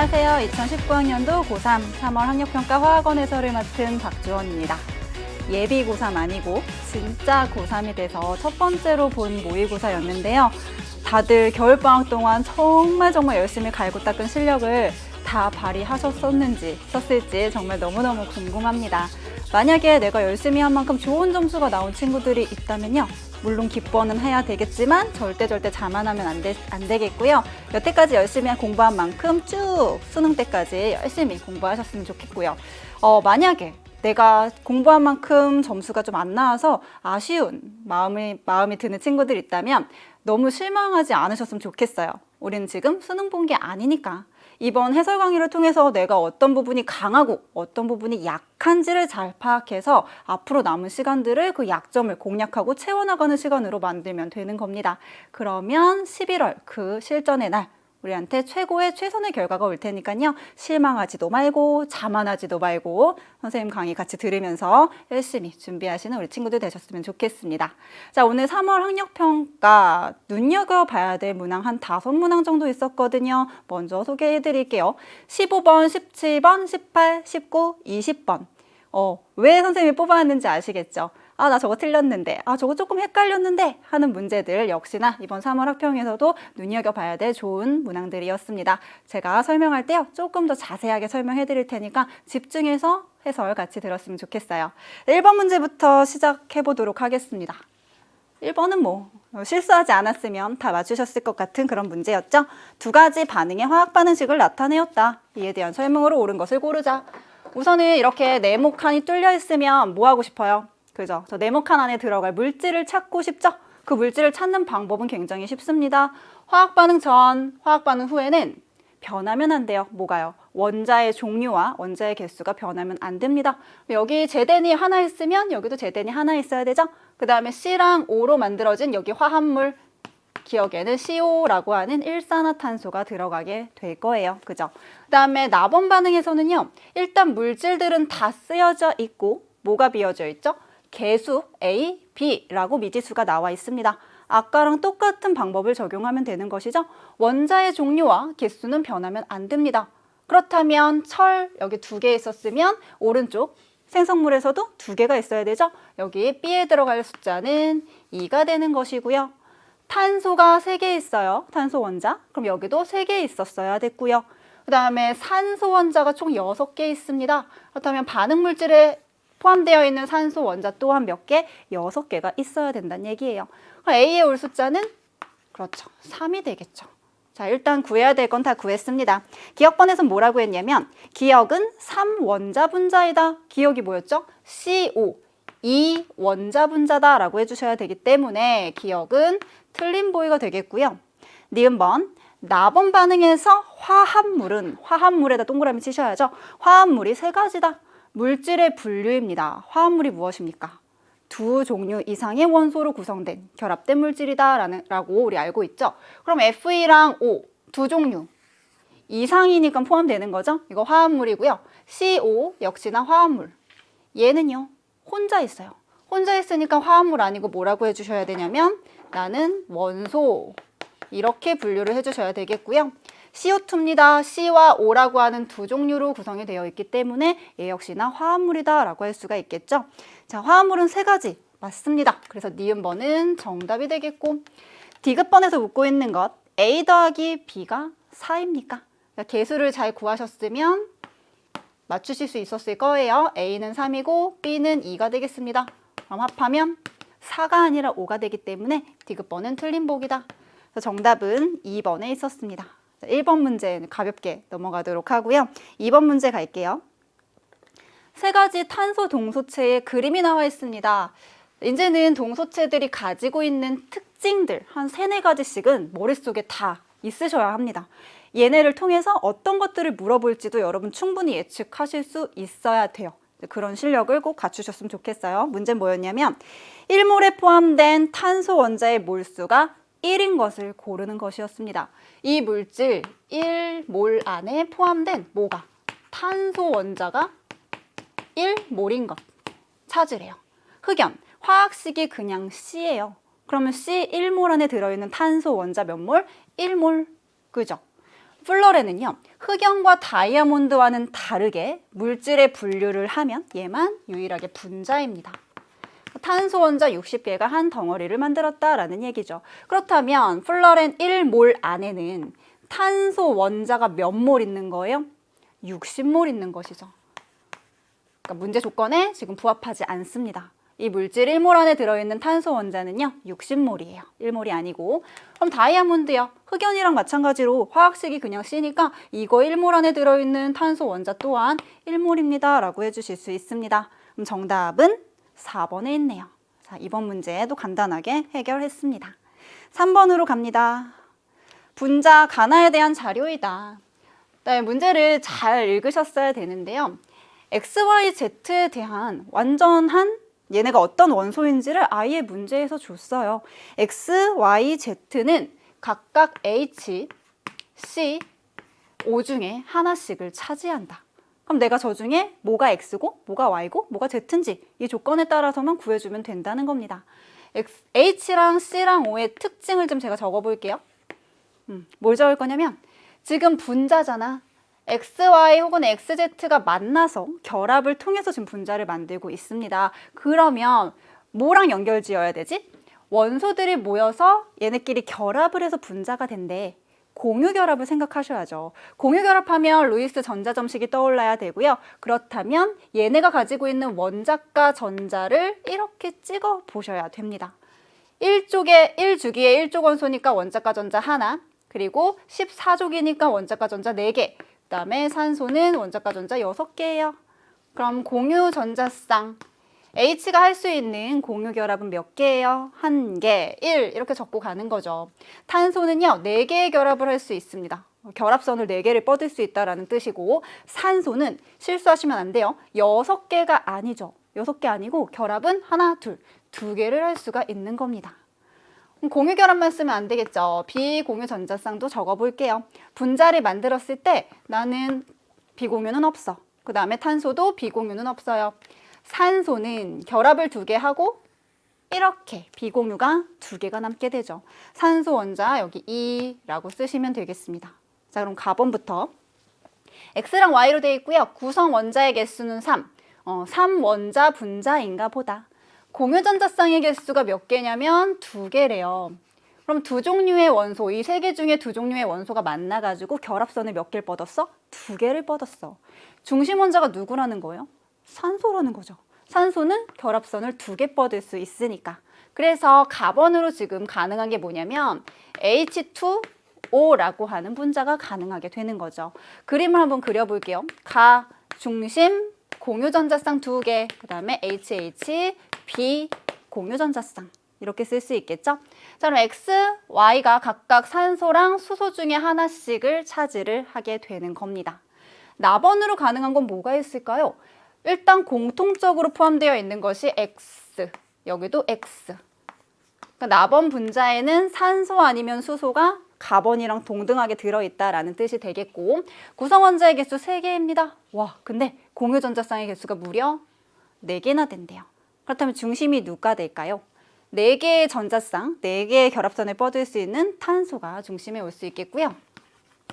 안녕하세요. 2019학년도 고3 3월 학력평가 화학원 해설을 맡은 박주원입니다. 예비 고3 아니고 진짜 고3이 돼서 첫 번째로 본 모의고사였는데요. 다들 겨울방학 동안 정말 열심히 갈고 닦은 실력을 다 발휘하셨었는지 썼을지 정말 너무너무 궁금합니다. 만약에 내가 열심히 한 만큼 좋은 점수가 나온 친구들이 있다면요. 물론 기뻐는 해야 되겠지만 절대 자만하면 안 되겠고요. 여태까지 열심히 공부한 만큼 쭉 수능 때까지 열심히 공부하셨으면 좋겠고요. 만약에 내가 공부한 만큼 점수가 좀 안 나와서 아쉬운 마음이 드는 친구들 있다면 너무 실망하지 않으셨으면 좋겠어요. 우리는 지금 수능 본 게 아니니까. 이번 해설 강의를 통해서 내가 어떤 부분이 강하고 어떤 부분이 약한지를 잘 파악해서 앞으로 남은 시간들을 그 약점을 공략하고 채워나가는 시간으로 만들면 되는 겁니다. 그러면 11월 그 실전의 날 우리한테 최선의 결과가 올 테니까요. 실망하지도 말고 자만하지도 말고 선생님 강의 같이 들으면서 열심히 준비하시는 우리 친구들 되셨으면 좋겠습니다. 자, 오늘 3월 학력평가 눈여겨봐야 될 문항 한 5문항 정도 있었거든요. 먼저 소개해드릴게요. 15번, 17번, 18, 19, 20번. 왜 선생님이 뽑아왔는지 아시겠죠? 나 저거 틀렸는데, 저거 조금 헷갈렸는데 하는 문제들 역시나 이번 3월 학평에서도 눈여겨봐야 될 좋은 문항들이었습니다. 제가 설명할 때요, 조금 더 자세하게 설명해 드릴 테니까 집중해서 해설 같이 들었으면 좋겠어요. 1번 문제부터 시작해 보도록 하겠습니다. 1번은 실수하지 않았으면 다 맞추셨을 것 같은 그런 문제였죠. 두 가지 반응의 화학 반응식을 나타내었다. 이에 대한 설명으로 옳은 것을 고르자. 우선은 이렇게 네모 칸이 뚫려 있으면 뭐 하고 싶어요? 그죠? 저 네모 칸 안에 들어갈 물질을 찾고 싶죠? 그 물질을 찾는 방법은 굉장히 쉽습니다. 화학 반응 전, 화학 반응 후에는 변하면 안 돼요. 뭐가요? 원자의 종류와 원자의 개수가 변하면 안 됩니다. 여기 제덴이 하나 있으면 여기도 제덴이 하나 있어야 되죠? 그 다음에 C랑 O로 만들어진 여기 화합물, 기억에는 CO라고 하는 일산화탄소가 들어가게 될 거예요. 그죠? 그 다음에 나번 반응에서는요. 일단 물질들은 다 쓰여져 있고 뭐가 비어져 있죠? 개수 A, B라고 미지수가 나와 있습니다. 아까랑 똑같은 방법을 적용하면 되는 것이죠. 원자의 종류와 개수는 변하면 안 됩니다. 그렇다면 철 여기 2개 있었으면 오른쪽 생성물에서도 2개가 있어야 되죠. 여기 B에 들어갈 숫자는 2가 되는 것이고요. 탄소가 3개 있어요. 탄소 원자. 그럼 여기도 3개 있었어야 됐고요. 그 다음에 산소 원자가 총 6개 있습니다. 그렇다면 반응 물질에 포함되어 있는 산소 원자 또한 몇 개? 6개가 있어야 된다는 얘기예요. 그럼 A의 올 숫자는? 그렇죠. 3이 되겠죠. 자, 일단 구해야 될 건 다 구했습니다. 기억번에서 뭐라고 했냐면 기억은 3원자 분자이다. 기억이 뭐였죠? CO, 2원자 분자다 라고 해주셔야 되기 때문에 기억은 틀린 보기가 되겠고요. 니은번, 나번 반응에서 화합물에다 동그라미 치셔야죠. 화합물이 3가지다. 물질의 분류입니다. 화합물이 무엇입니까? 2 종류 이상의 원소로 구성된 결합된 물질이다 라고 우리 알고 있죠. 그럼 Fe랑 O 2 종류 이상이니까 포함되는 거죠. 이거 화합물이고요. CO 역시나 화합물. 얘는요. 혼자 있어요. 혼자 있으니까 화합물 아니고 뭐라고 해주셔야 되냐면 나는 원소 이렇게 분류를 해주셔야 되겠고요. CO2입니다. C와 O라고 하는 2 종류로 구성이 되어 있기 때문에 얘 역시나 화합물이다 라고 할 수가 있겠죠. 자, 화합물은 3가지 맞습니다. 그래서 니은번은 정답이 되겠고 디귿번에서 묻고 있는 것 A 더하기 B가 4입니까? 그러니까 개수를 잘 구하셨으면 맞추실 수 있었을 거예요. A는 3이고 B는 2가 되겠습니다. 그럼 합하면 4가 아니라 5가 되기 때문에 디귿번은 틀린 보기다. 그래서 정답은 2번에 있었습니다. 1번 문제 가볍게 넘어가도록 하고요. 2번 문제 갈게요. 3가지 탄소 동소체의 그림이 나와 있습니다. 이제는 동소체들이 가지고 있는 특징들 한 3-4가지씩은 머릿속에 다 있으셔야 합니다. 얘네를 통해서 어떤 것들을 물어볼지도 여러분 충분히 예측하실 수 있어야 돼요. 그런 실력을 꼭 갖추셨으면 좋겠어요. 문제는 뭐였냐면 1몰에 포함된 탄소 원자의 몰수가 1인 것을 고르는 것이었습니다. 이 물질 1몰 안에 포함된 뭐가? 탄소 원자가 1몰인 것 찾으래요. 흑연, 화학식이 그냥 C예요. 그러면 C 1몰 안에 들어있는 탄소 원자 몇 몰? 1몰. 그죠? 플러렌은요, 흑연과 다이아몬드와는 다르게 물질의 분류를 하면 얘만 유일하게 분자입니다. 탄소 원자 60개가 한 덩어리를 만들었다라는 얘기죠. 그렇다면 플러렌 1몰 안에는 탄소 원자가 몇 몰 있는 거예요? 60몰 있는 것이죠. 그러니까 문제 조건에 지금 부합하지 않습니다. 이 물질 1몰 안에 들어있는 탄소 원자는요, 60몰이에요. 1몰이 아니고. 그럼 다이아몬드요. 흑연이랑 마찬가지로 화학식이 그냥 C니까 이거 1몰 안에 들어있는 탄소 원자 또한 1몰입니다. 라고 해주실 수 있습니다. 그럼 정답은 4번에 있네요. 자, 이번 문제도 간단하게 해결했습니다. 3번으로 갑니다. 분자 가나에 대한 자료이다. 네, 문제를 잘 읽으셨어야 되는데요. X, Y, Z에 대한 완전한 얘네가 어떤 원소인지를 아예 문제에서 줬어요. X, Y, Z는 각각 H, C, O 중에 하나씩을 차지한다. 그럼 내가 저 중에 뭐가 X고, 뭐가 Y고, 뭐가 Z인지 이 조건에 따라서만 구해주면 된다는 겁니다. H랑 C랑 O의 특징을 좀 제가 적어볼게요. 뭘 적을 거냐면 지금 분자잖아. XY 혹은 XZ가 만나서 결합을 통해서 지금 분자를 만들고 있습니다. 그러면 뭐랑 연결 지어야 되지? 원소들이 모여서 얘네끼리 결합을 해서 분자가 된대. 공유결합을 생각하셔야죠. 공유결합하면 루이스 전자점식이 떠올라야 되고요. 그렇다면 얘네가 가지고 있는 원자과 전자를 이렇게 찍어 보셔야 됩니다. 1주기에 1쪽 원소니까 원자과 전자 하나, 그리고 14족이니까 원자과 전자 4개, 그 다음에 산소는 원자과 전자 6개예요. 그럼 공유 전자쌍 H가 할 수 있는 공유 결합은 몇 개예요? 1개, 1 이렇게 적고 가는 거죠. 탄소는요 4개의 결합을 할 수 있습니다. 결합선을 4개를 뻗을 수 있다는 뜻이고, 산소는 실수하시면 안 돼요. 6개가 아니죠. 6개 아니고 결합은 하나, 둘, 2개를 할 수가 있는 겁니다. 공유 결합만 쓰면 안 되겠죠. 비공유 전자쌍도 적어볼게요. 분자를 만들었을 때 나는 비공유는 없어. 그 다음에 탄소도 비공유는 없어요. 산소는 결합을 2개 하고 이렇게 비공유가 2개가 남게 되죠. 산소 원자 여기 2라고 쓰시면 되겠습니다. 자, 그럼 가번부터 X랑 Y로 되어 있고요. 구성 원자의 개수는 3. 3원자 분자인가 보다. 공유 전자쌍의 개수가 몇 개냐면 2개래요. 그럼 2종류의 원소, 이 3개 중에 2종류의 원소가 만나가지고 결합선을 몇 개를 뻗었어? 2개를 뻗었어. 중심 원자가 누구라는 거예요? 산소라는 거죠. 산소는 결합선을 2개 뻗을 수 있으니까. 그래서 가번으로 지금 가능한 게 뭐냐면 H2O라고 하는 분자가 가능하게 되는 거죠. 그림을 한번 그려볼게요. 가, 중심, 공유전자쌍 2개, 그 다음에 HH, B, 공유전자쌍 이렇게 쓸 수 있겠죠? 자, 그럼 X, Y가 각각 산소랑 수소 중에 하나씩을 차지를 하게 되는 겁니다. 나번으로 가능한 건 뭐가 있을까요? 일단 공통적으로 포함되어 있는 것이 X, 여기도 X. 그러니까 나번 분자에는 산소 아니면 수소가 가번이랑 동등하게 들어있다라는 뜻이 되겠고, 구성 원자의 개수 3개입니다. 와, 근데 공유전자쌍의 개수가 무려 4개나 된대요. 그렇다면 중심이 누가 될까요? 4개의 전자쌍, 4개의 결합선을 뻗을 수 있는 탄소가 중심에 올 수 있겠고요.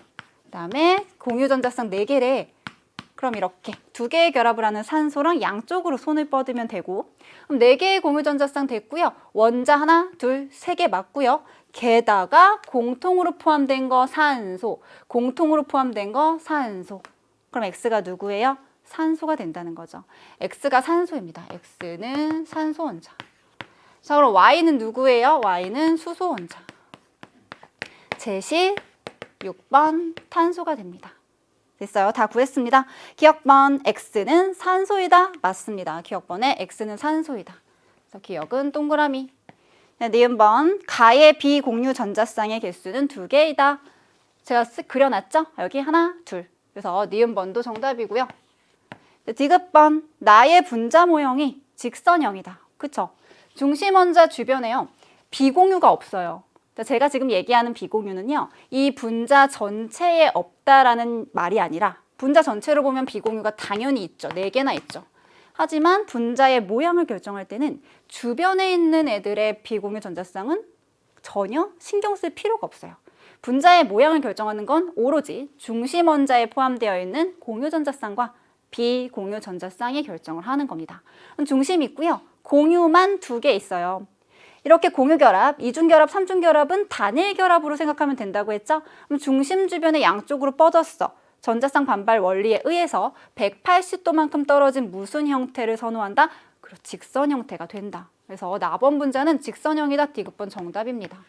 그 다음에 공유전자쌍 4개래. 그럼 이렇게 2개의 결합을 하는 산소랑 양쪽으로 손을 뻗으면 되고, 그럼 4개의 공유전자쌍 됐고요. 원자 하나, 둘, 3개 맞고요. 게다가 공통으로 포함된 거 산소, 공통으로 포함된 거 산소. 그럼 X가 누구예요? 산소가 된다는 거죠. X가 산소입니다. X는 산소 원자. 자, 그럼 Y는 누구예요? Y는 수소 원자. 셋이 6번 탄소가 됩니다. 됐어요. 다 구했습니다. 기억번 X는 산소이다. 맞습니다. 기억번에 X는 산소이다. 그래서 기억은 동그라미. 네, 니은번 가의 비공유 전자쌍의 개수는 2개이다. 제가 쓱 그려놨죠? 여기 하나, 둘. 그래서 니은번도 정답이고요. 디귿번 나의 분자 모형이 직선형이다. 그쵸? 중심 원자 주변에요. 비공유가 없어요. 제가 지금 얘기하는 비공유는요. 이 분자 전체에 없다라는 말이 아니라 분자 전체로 보면 비공유가 당연히 있죠. 4개나 있죠. 하지만 분자의 모양을 결정할 때는 주변에 있는 애들의 비공유 전자쌍은 전혀 신경 쓸 필요가 없어요. 분자의 모양을 결정하는 건 오로지 중심 원자에 포함되어 있는 공유 전자쌍과 비공유 전자쌍이 결정을 하는 겁니다. 중심이 있고요. 공유만 2개 있어요. 이렇게 공유결합, 이중결합, 삼중결합은 단일결합으로 생각하면 된다고 했죠? 그럼 중심 주변에 양쪽으로 뻗었어. 전자쌍 반발 원리에 의해서 180도만큼 떨어진 무슨 형태를 선호한다? 그리고 직선 형태가 된다. 그래서 나번 분자는 직선형이다. 디귿번 정답입니다.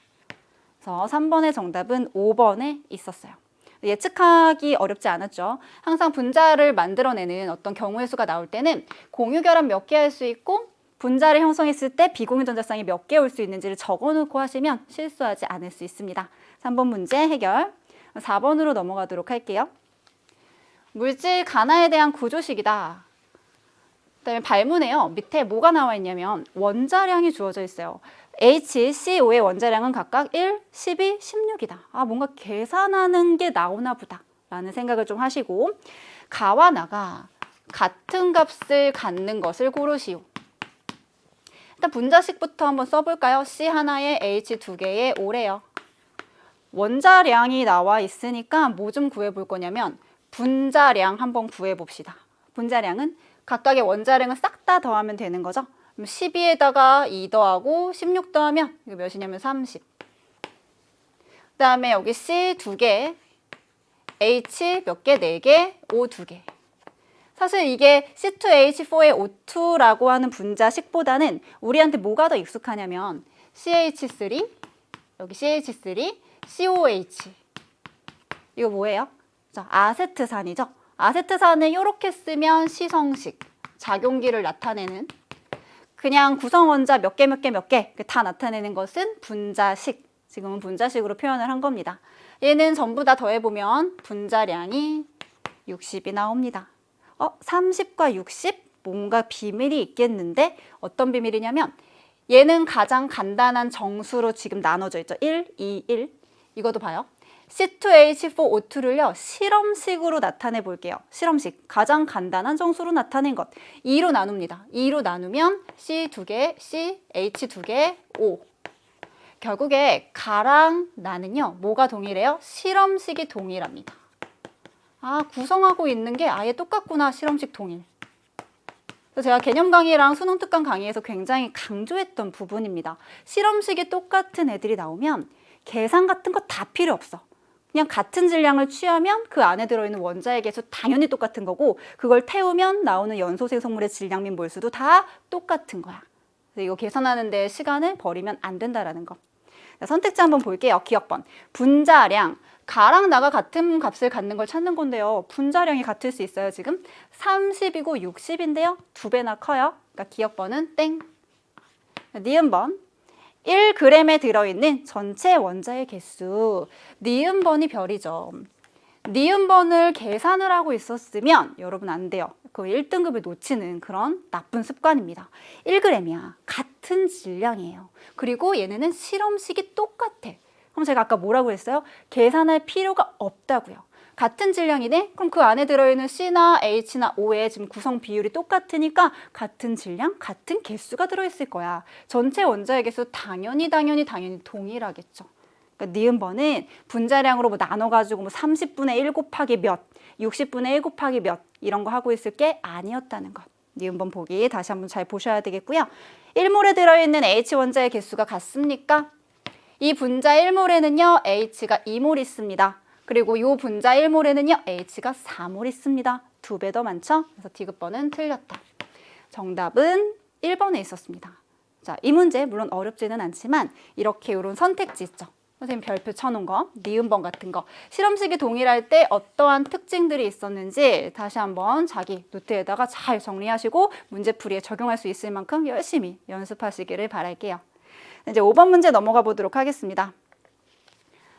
그래서 3번의 정답은 5번에 있었어요. 예측하기 어렵지 않았죠. 항상 분자를 만들어내는 어떤 경우의 수가 나올 때는 공유결합 몇 개 할 수 있고 분자를 형성했을 때 비공유 전자쌍이 몇 개 올 수 있는지를 적어놓고 하시면 실수하지 않을 수 있습니다. 3번 문제 해결. 4번으로 넘어가도록 할게요. 물질 간화에 대한 구조식이다. 그다음에 발문에요. 밑에 뭐가 나와 있냐면 원자량이 주어져 있어요. HCO의 원자량은 각각 1, 12, 16이다. 뭔가 계산하는 게 나오나 보다 라는 생각을 좀 하시고, 가와 나가 같은 값을 갖는 것을 고르시오. 일단 분자식부터 한번 써볼까요? C 하나에 H 2개에 5래요. 원자량이 나와 있으니까 뭐 좀 구해볼 거냐면 분자량 한번 구해봅시다. 분자량은 각각의 원자량을 싹 다 더하면 되는 거죠. 12에다가 2 더하고 16 더하면 이거 몇이냐면 30. 그 다음에 여기 C 2개, H 몇 개? 4개, O 2개. 사실 이게 C2H4의 O2라고 하는 분자식보다는 우리한테 뭐가 더 익숙하냐면 CH3, 여기 CH3, COH. 이거 뭐예요? 아세트산이죠. 아세트산을 이렇게 쓰면 시성식, 작용기를 나타내는, 그냥 구성원자 몇 개 다 나타내는 것은 분자식. 지금은 분자식으로 표현을 한 겁니다. 얘는 전부 다 더해보면 분자량이 60이 나옵니다. 30과 60? 뭔가 비밀이 있겠는데? 어떤 비밀이냐면 얘는 가장 간단한 정수로 지금 나눠져 있죠. 1, 2, 1. 이것도 봐요. C2H4O2를요. 실험식으로 나타내 볼게요. 실험식. 가장 간단한 정수로 나타낸 것. 2로 나눕니다. 2로 나누면 C 2개, C, H 2개, O. 결국에 가랑 나는요. 뭐가 동일해요? 실험식이 동일합니다. 구성하고 있는 게 아예 똑같구나. 실험식 동일. 그래서 제가 개념 강의랑 수능 특강 강의에서 굉장히 강조했던 부분입니다. 실험식이 똑같은 애들이 나오면 계산 같은 거 다 필요 없어. 그냥 같은 질량을 취하면 그 안에 들어있는 원자의 개수 당연히 똑같은 거고, 그걸 태우면 나오는 연소 생성물의 질량 및 몰수도 다 똑같은 거야. 그래서 이거 계산하는 데 시간을 버리면 안 된다라는 거. 선택지 한번 볼게요. 기억번. 분자량. 가랑 나가 같은 값을 갖는 걸 찾는 건데요. 분자량이 같을 수 있어요. 지금 30이고 60인데요. 2배나 커요. 그러니까 기억번은 땡. 니은번. 1g에 들어있는 전체 원자의 개수. 니은번이 별이죠. 니은번을 계산을 하고 있었으면 여러분 안 돼요. 그 1등급을 놓치는 그런 나쁜 습관입니다. 1g이야. 같은 질량이에요. 그리고 얘네는 실험식이 똑같아. 그럼 제가 아까 뭐라고 했어요? 계산할 필요가 없다고요. 같은 질량이네? 그럼 그 안에 들어있는 C나 H나 O의 지금 구성 비율이 똑같으니까 같은 질량, 같은 개수가 들어있을 거야. 전체 원자의 개수 당연히 동일하겠죠. 그러니까 니은번은 분자량으로 뭐 나눠가지고 뭐 30분의 1 곱하기 몇, 60분의 1 곱하기 몇 이런 거 하고 있을 게 아니었다는 것. 니은번 보기 다시 한번 잘 보셔야 되겠고요. 1몰에 들어있는 H 원자의 개수가 같습니까? 이 분자 1몰에는요, H가 2몰 있습니다. 그리고 이 분자 1몰에는요, H가 4몰 있습니다. 2배 더 많죠? 그래서 디귿번은 틀렸다. 정답은 1번에 있었습니다. 자, 이 문제 물론 어렵지는 않지만 이렇게 이런 선택지 있죠. 선생님 별표 쳐놓은 거, 니은번 같은 거. 실험식이 동일할 때 어떠한 특징들이 있었는지 다시 한번 자기 노트에다가 잘 정리하시고 문제풀이에 적용할 수 있을 만큼 열심히 연습하시기를 바랄게요. 이제 5번 문제 넘어가 보도록 하겠습니다.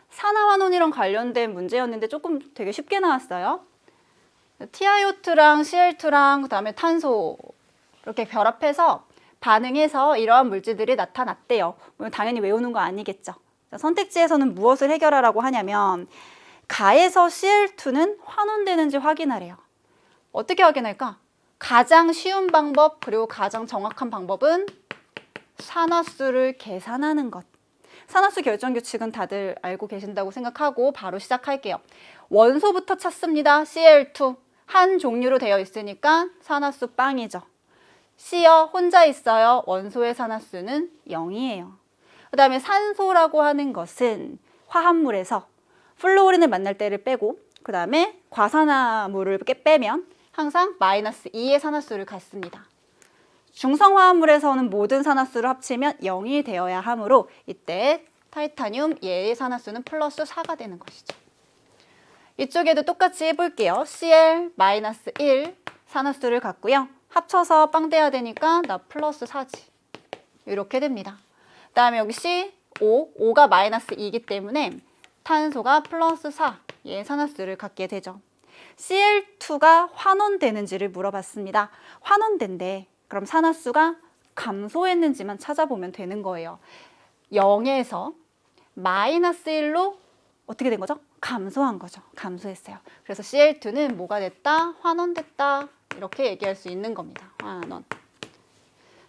산화환원이랑 관련된 문제였는데 조금 되게 쉽게 나왔어요. TiO2랑 Cl2랑 그다음에 탄소 이렇게 결합해서 반응해서 이러한 물질들이 나타났대요. 당연히 외우는 거 아니겠죠. 선택지에서는 무엇을 해결하라고 하냐면 가에서 Cl2는 환원되는지 확인하래요. 어떻게 확인할까? 가장 쉬운 방법 그리고 가장 정확한 방법은 산화수를 계산하는 것. 산화수 결정 규칙은 다들 알고 계신다고 생각하고 바로 시작할게요. 원소부터 찾습니다. Cl2. 한 종류로 되어 있으니까 산화수 빵이죠. C여 혼자 있어요. 원소의 산화수는 0이에요. 그 다음에 산소라고 하는 것은 화합물에서 플루오린을 만날 때를 빼고 그 다음에 과산화물을 빼면 항상 마이너스 2의 산화수를 갖습니다. 중성화합물에서는 모든 산화수를 합치면 0이 되어야 하므로 이때 타이타늄 얘의 산화수는 플러스 4가 되는 것이죠. 이쪽에도 똑같이 해볼게요. Cl 마이너스 1 산화수를 갖고요. 합쳐서 빵 돼야 되니까 나 플러스 4지. 이렇게 됩니다. 그 다음에 여기 C5, 5가 마이너스 2이기 때문에 탄소가 플러스 4의 산화수를 갖게 되죠. Cl2가 환원되는지를 물어봤습니다. 환원된대. 그럼 산화수가 감소했는지만 찾아보면 되는 거예요. 0에서 마이너스 1로 어떻게 된 거죠? 감소한 거죠. 감소했어요. 그래서 Cl2는 뭐가 됐다? 환원됐다. 이렇게 얘기할 수 있는 겁니다. 환원.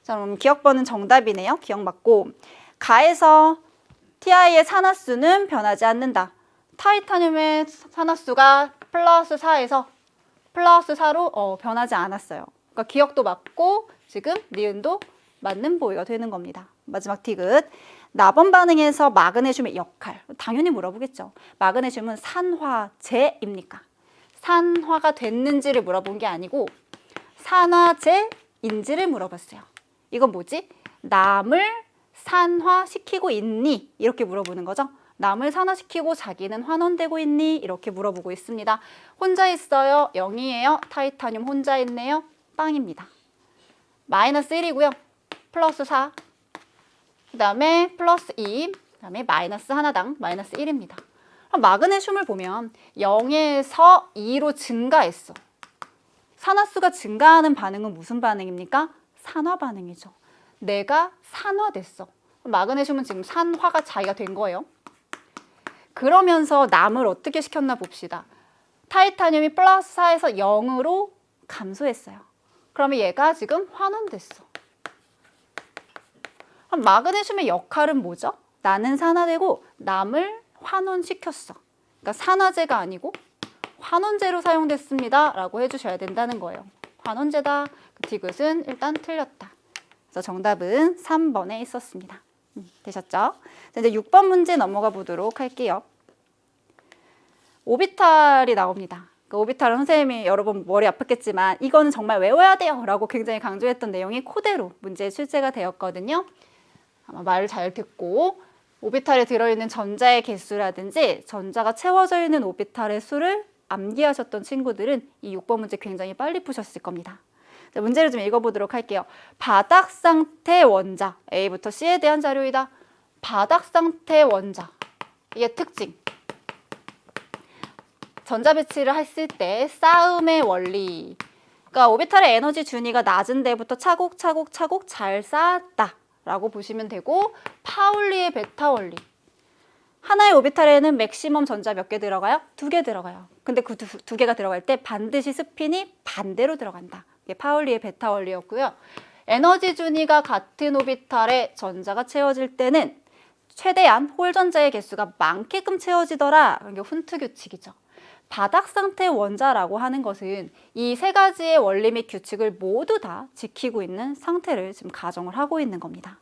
자, 그럼 기억번은 정답이네요. 기억 맞고. 가에서 Ti의 산화수는 변하지 않는다. 타이타늄의 산화수가 플러스 4에서 플러스 4로 변하지 않았어요. 그러니까 기억도 맞고 지금 니은도 맞는 보기가 되는 겁니다. 마지막 디귿. 나번 반응에서 마그네슘의 역할. 당연히 물어보겠죠. 마그네슘은 산화제입니까? 산화가 됐는지를 물어본 게 아니고 산화제인지를 물어봤어요. 이건 뭐지? 남을 산화시키고 있니? 이렇게 물어보는 거죠. 남을 산화시키고 자기는 환원되고 있니? 이렇게 물어보고 있습니다. 혼자 있어요? 0이에요. 타이타늄 혼자 있네요. 빵입니다. 마이너스 1이고요. 플러스 4. 그 다음에 플러스 2. 그 다음에 마이너스 하나당 마이너스 1입니다. 마그네슘을 보면 0에서 2로 증가했어. 산화수가 증가하는 반응은 무슨 반응입니까? 산화 반응이죠. 내가 산화됐어. 마그네슘은 지금 산화가 자기가 된 거예요. 그러면서 남을 어떻게 시켰나 봅시다. 타이타늄이 플러스 4에서 0으로 감소했어요. 그러면 얘가 지금 환원됐어. 그럼 마그네슘의 역할은 뭐죠? 나는 산화되고 남을 환원시켰어. 그러니까 산화제가 아니고 환원제로 사용됐습니다. 라고 해주셔야 된다는 거예요. 환원제다. 그 디귿은 일단 틀렸다. 그래서 정답은 3번에 있었습니다. 되셨죠? 이제 6번 문제 넘어가 보도록 할게요. 오비탈이 나옵니다. 그 오비탈은 선생님이 여러 번 머리 아팠겠지만 이거는 정말 외워야 돼요 라고 굉장히 강조했던 내용이 그대로 문제에 출제가 되었거든요. 아마 말을 잘 듣고 오비탈에 들어있는 전자의 개수라든지 전자가 채워져 있는 오비탈의 수를 암기하셨던 친구들은 이 6번 문제 굉장히 빨리 푸셨을 겁니다. 자, 문제를 좀 읽어보도록 할게요. 바닥 상태 원자 A부터 C에 대한 자료이다. 바닥 상태 원자 이게 특징. 전자 배치를 했을 때 싸움의 원리. 그러니까 오비탈의 에너지 준위가 낮은 데부터 차곡차곡 잘 쌓았다 라고 보시면 되고 파울리의 베타 원리. 하나의 오비탈에는 맥시멈 전자 몇 개 들어가요? 2개 들어가요. 근데 그 두 개가 들어갈 때 반드시 스핀이 반대로 들어간다. 이게 파울리의 베타 원리였고요. 에너지 준위가 같은 오비탈에 전자가 채워질 때는 최대한 홀 전자의 개수가 많게끔 채워지더라. 이게 훈트 규칙이죠. 바닥 상태 원자라고 하는 것은 이 세 가지의 원리 및 규칙을 모두 다 지키고 있는 상태를 지금 가정을 하고 있는 겁니다.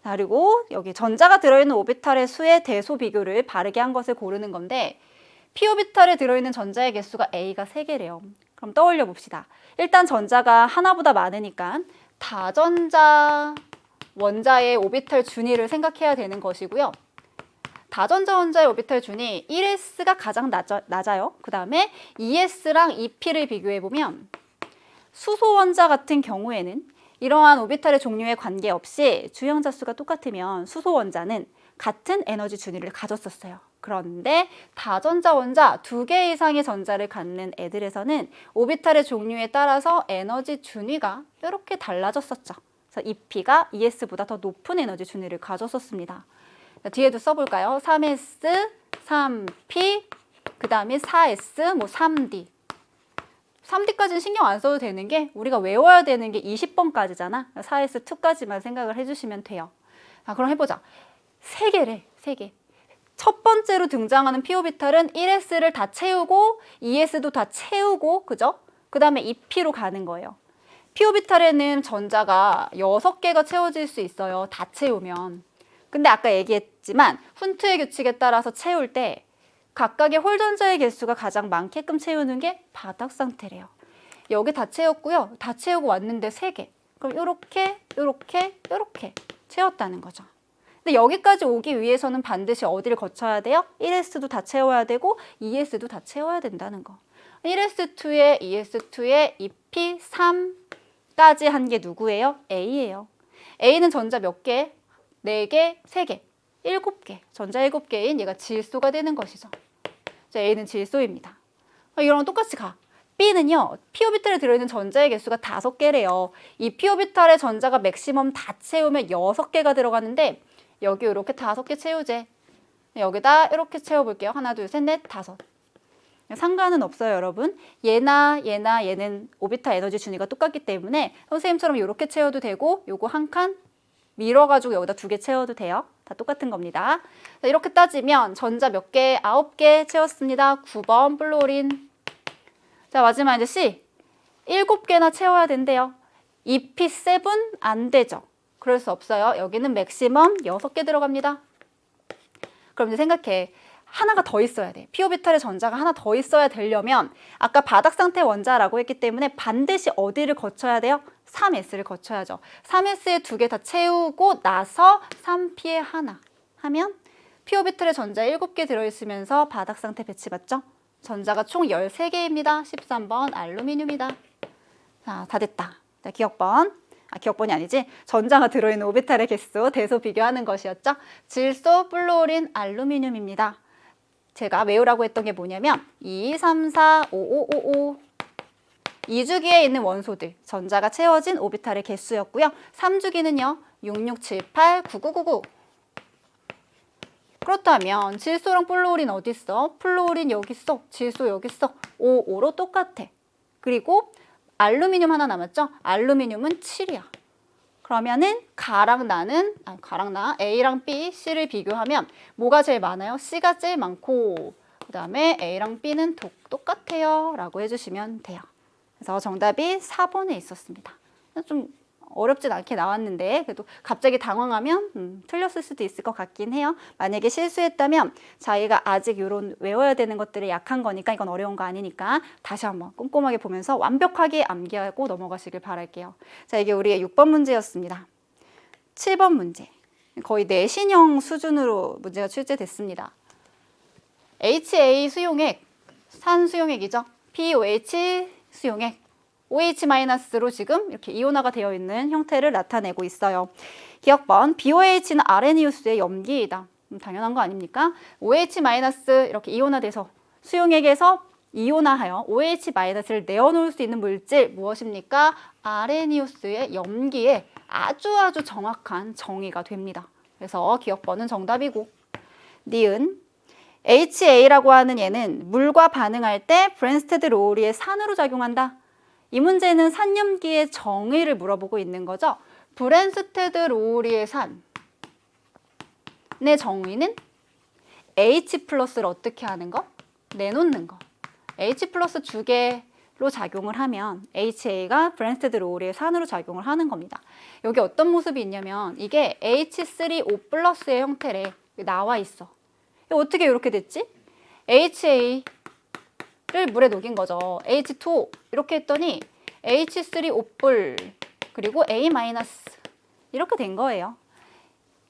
그리고 여기 전자가 들어있는 오비탈의 수의 대소 비교를 바르게 한 것을 고르는 건데 p 오비탈에 들어있는 전자의 개수가 A가 3개래요. 그럼 떠올려 봅시다. 일단 전자가 하나보다 많으니까 다전자 원자의 오비탈 준위를 생각해야 되는 것이고요. 다전자 원자의 오비탈 준위 1s가 가장 낮아요. 그 다음에 2s랑 2p를 비교해보면 수소 원자 같은 경우에는 이러한 오비탈의 종류에 관계없이 주형자 수가 똑같으면 수소 원자는 같은 에너지 준위를 가졌었어요. 그런데 다전자 원자 2개 이상의 전자를 갖는 애들에서는 오비탈의 종류에 따라서 에너지 준위가 이렇게 달라졌었죠. 그래서 2p가 2s보다 더 높은 에너지 준위를 가졌었습니다. 뒤에도 써볼까요? 3s, 3p, 그 다음에 4s, 3d. 3D까지는 신경 안 써도 되는 게 우리가 외워야 되는 게 20번까지잖아. 4S2까지만 생각을 해주시면 돼요. 자, 그럼 해보자. 3개래, 3개. 첫 번째로 등장하는 p오비탈은 1s를 다 채우고 2s도 다 채우고, 그죠? 그 다음에 2p로 가는 거예요. p오비탈에는 전자가 6개가 채워질 수 있어요. 다 채우면. 근데 아까 얘기했지만 훈트의 규칙에 따라서 채울 때 각각의 홀 전자의 개수가 가장 많게끔 채우는 게 바닥 상태래요. 여기 다 채웠고요. 다 채우고 왔는데 3개. 그럼 요렇게, 요렇게, 요렇게 채웠다는 거죠. 근데 여기까지 오기 위해서는 반드시 어디를 거쳐야 돼요? 1s도 다 채워야 되고 2s도 다 채워야 된다는 거. 1s2에 2s2에 2p, 3까지 한 게 누구예요? A예요. A는 전자 몇 개? 4개, 3개, 7개. 전자 7개인 얘가 질소가 되는 것이죠. 자, A는 질소입니다. 이런 건 똑같이 가. B는요, p오비탈에 들어있는 전자의 개수가 5개래요. 이 p오비탈의 전자가 맥시멈 다 채우면 6개가 들어가는데 여기 이렇게 5개 채우제. 여기다 이렇게 채워볼게요. 하나, 둘, 셋, 넷, 5. 상관은 없어요, 여러분. 얘는 오비탈 에너지 준위가 똑같기 때문에 선생님처럼 이렇게 채워도 되고 요거 한 칸 밀어가지고 여기다 2개 채워도 돼요. 다 똑같은 겁니다. 자, 이렇게 따지면 전자 몇 개? 9개 채웠습니다. 9번 플로린. 자, 마지막 이제 C. 7개나 채워야 된대요. 2p7 안 되죠. 그럴 수 없어요. 여기는 맥시멈 6개 들어갑니다. 그럼 이제 생각해. 하나가 더 있어야 돼. p오비탈의 전자가 하나 더 있어야 되려면 아까 바닥 상태 원자라고 했기 때문에 반드시 어디를 거쳐야 돼요? 3s를 거쳐야죠. 3s에 2개 다 채우고 나서 3p에 하나 하면 p오비탈의 전자 7개 들어있으면서 바닥 상태 배치받죠? 전자가 총 13개입니다. 13번 알루미늄이다. 자, 다 됐다. 자, 기억번이 아니지. 전자가 들어있는 오비탈의 개수 대소 비교하는 것이었죠. 질소, 플로린, 알루미늄입니다. 제가 외우라고 했던 게 뭐냐면 2, 3, 4, 5, 5, 5, 5 2주기에 있는 원소들 전자가 채워진 오비탈의 개수였고요. 3주기는요. 6, 6, 7, 8, 9, 9, 9, 9 그렇다면 질소랑 플로린 어디 있어? 플로린 여기 있어. 질소 여기 있어. 5, 5로 똑같아. 그리고 알루미늄 하나 남았죠? 알루미늄은 7이야. 그러면은 가랑 나 A랑 B, C를 비교하면 뭐가 제일 많아요? C가 제일 많고 그 다음에 A랑 B는 똑같아요 라고 해주시면 돼요. 그래서 정답이 4번에 있었습니다. 좀 어렵진 않게 나왔는데 그래도 갑자기 당황하면 틀렸을 수도 있을 것 같긴 해요. 만약에 실수했다면 자기가 아직 이런 외워야 되는 것들이 약한 거니까 이건 어려운 거 아니니까 다시 한번 꼼꼼하게 보면서 완벽하게 암기하고 넘어가시길 바랄게요. 자, 이게 우리의 6번 문제였습니다. 7번 문제. 거의 내신형 수준으로 문제가 출제됐습니다. HA 수용액, 산 수용액이죠. POH 수용액. OH-로 지금 이렇게 이온화가 되어 있는 형태를 나타내고 있어요. 기억번, BOH는 아레니우스의 염기이다. 당연한 거 아닙니까? OH- 이렇게 이온화돼서 수용액에서 이온화하여 OH-를 내어놓을 수 있는 물질 무엇입니까? 아레니우스의 염기에 아주 정확한 정의가 됩니다. 그래서 기억번은 정답이고 니은 HA라고 하는 얘는 물과 반응할 때 브랜스테드 로우리의 산으로 작용한다. 이 문제는 산염기의 정의를 물어보고 있는 거죠. 브랜스테드 로우리의 산의 정의는 H 플러스를 어떻게 하는 거? 내놓는 거. H 플러스 2개로 작용을 하면 HA가 브랜스테드 로우리의 산으로 작용을 하는 겁니다. 여기 어떤 모습이 있냐면 이게 H3O 플러스의 형태래. 나와 있어. 어떻게 이렇게 됐지? HA를 물에 녹인 거죠. H2O 이렇게 했더니 H3O 그리고 A- 이렇게 된 거예요.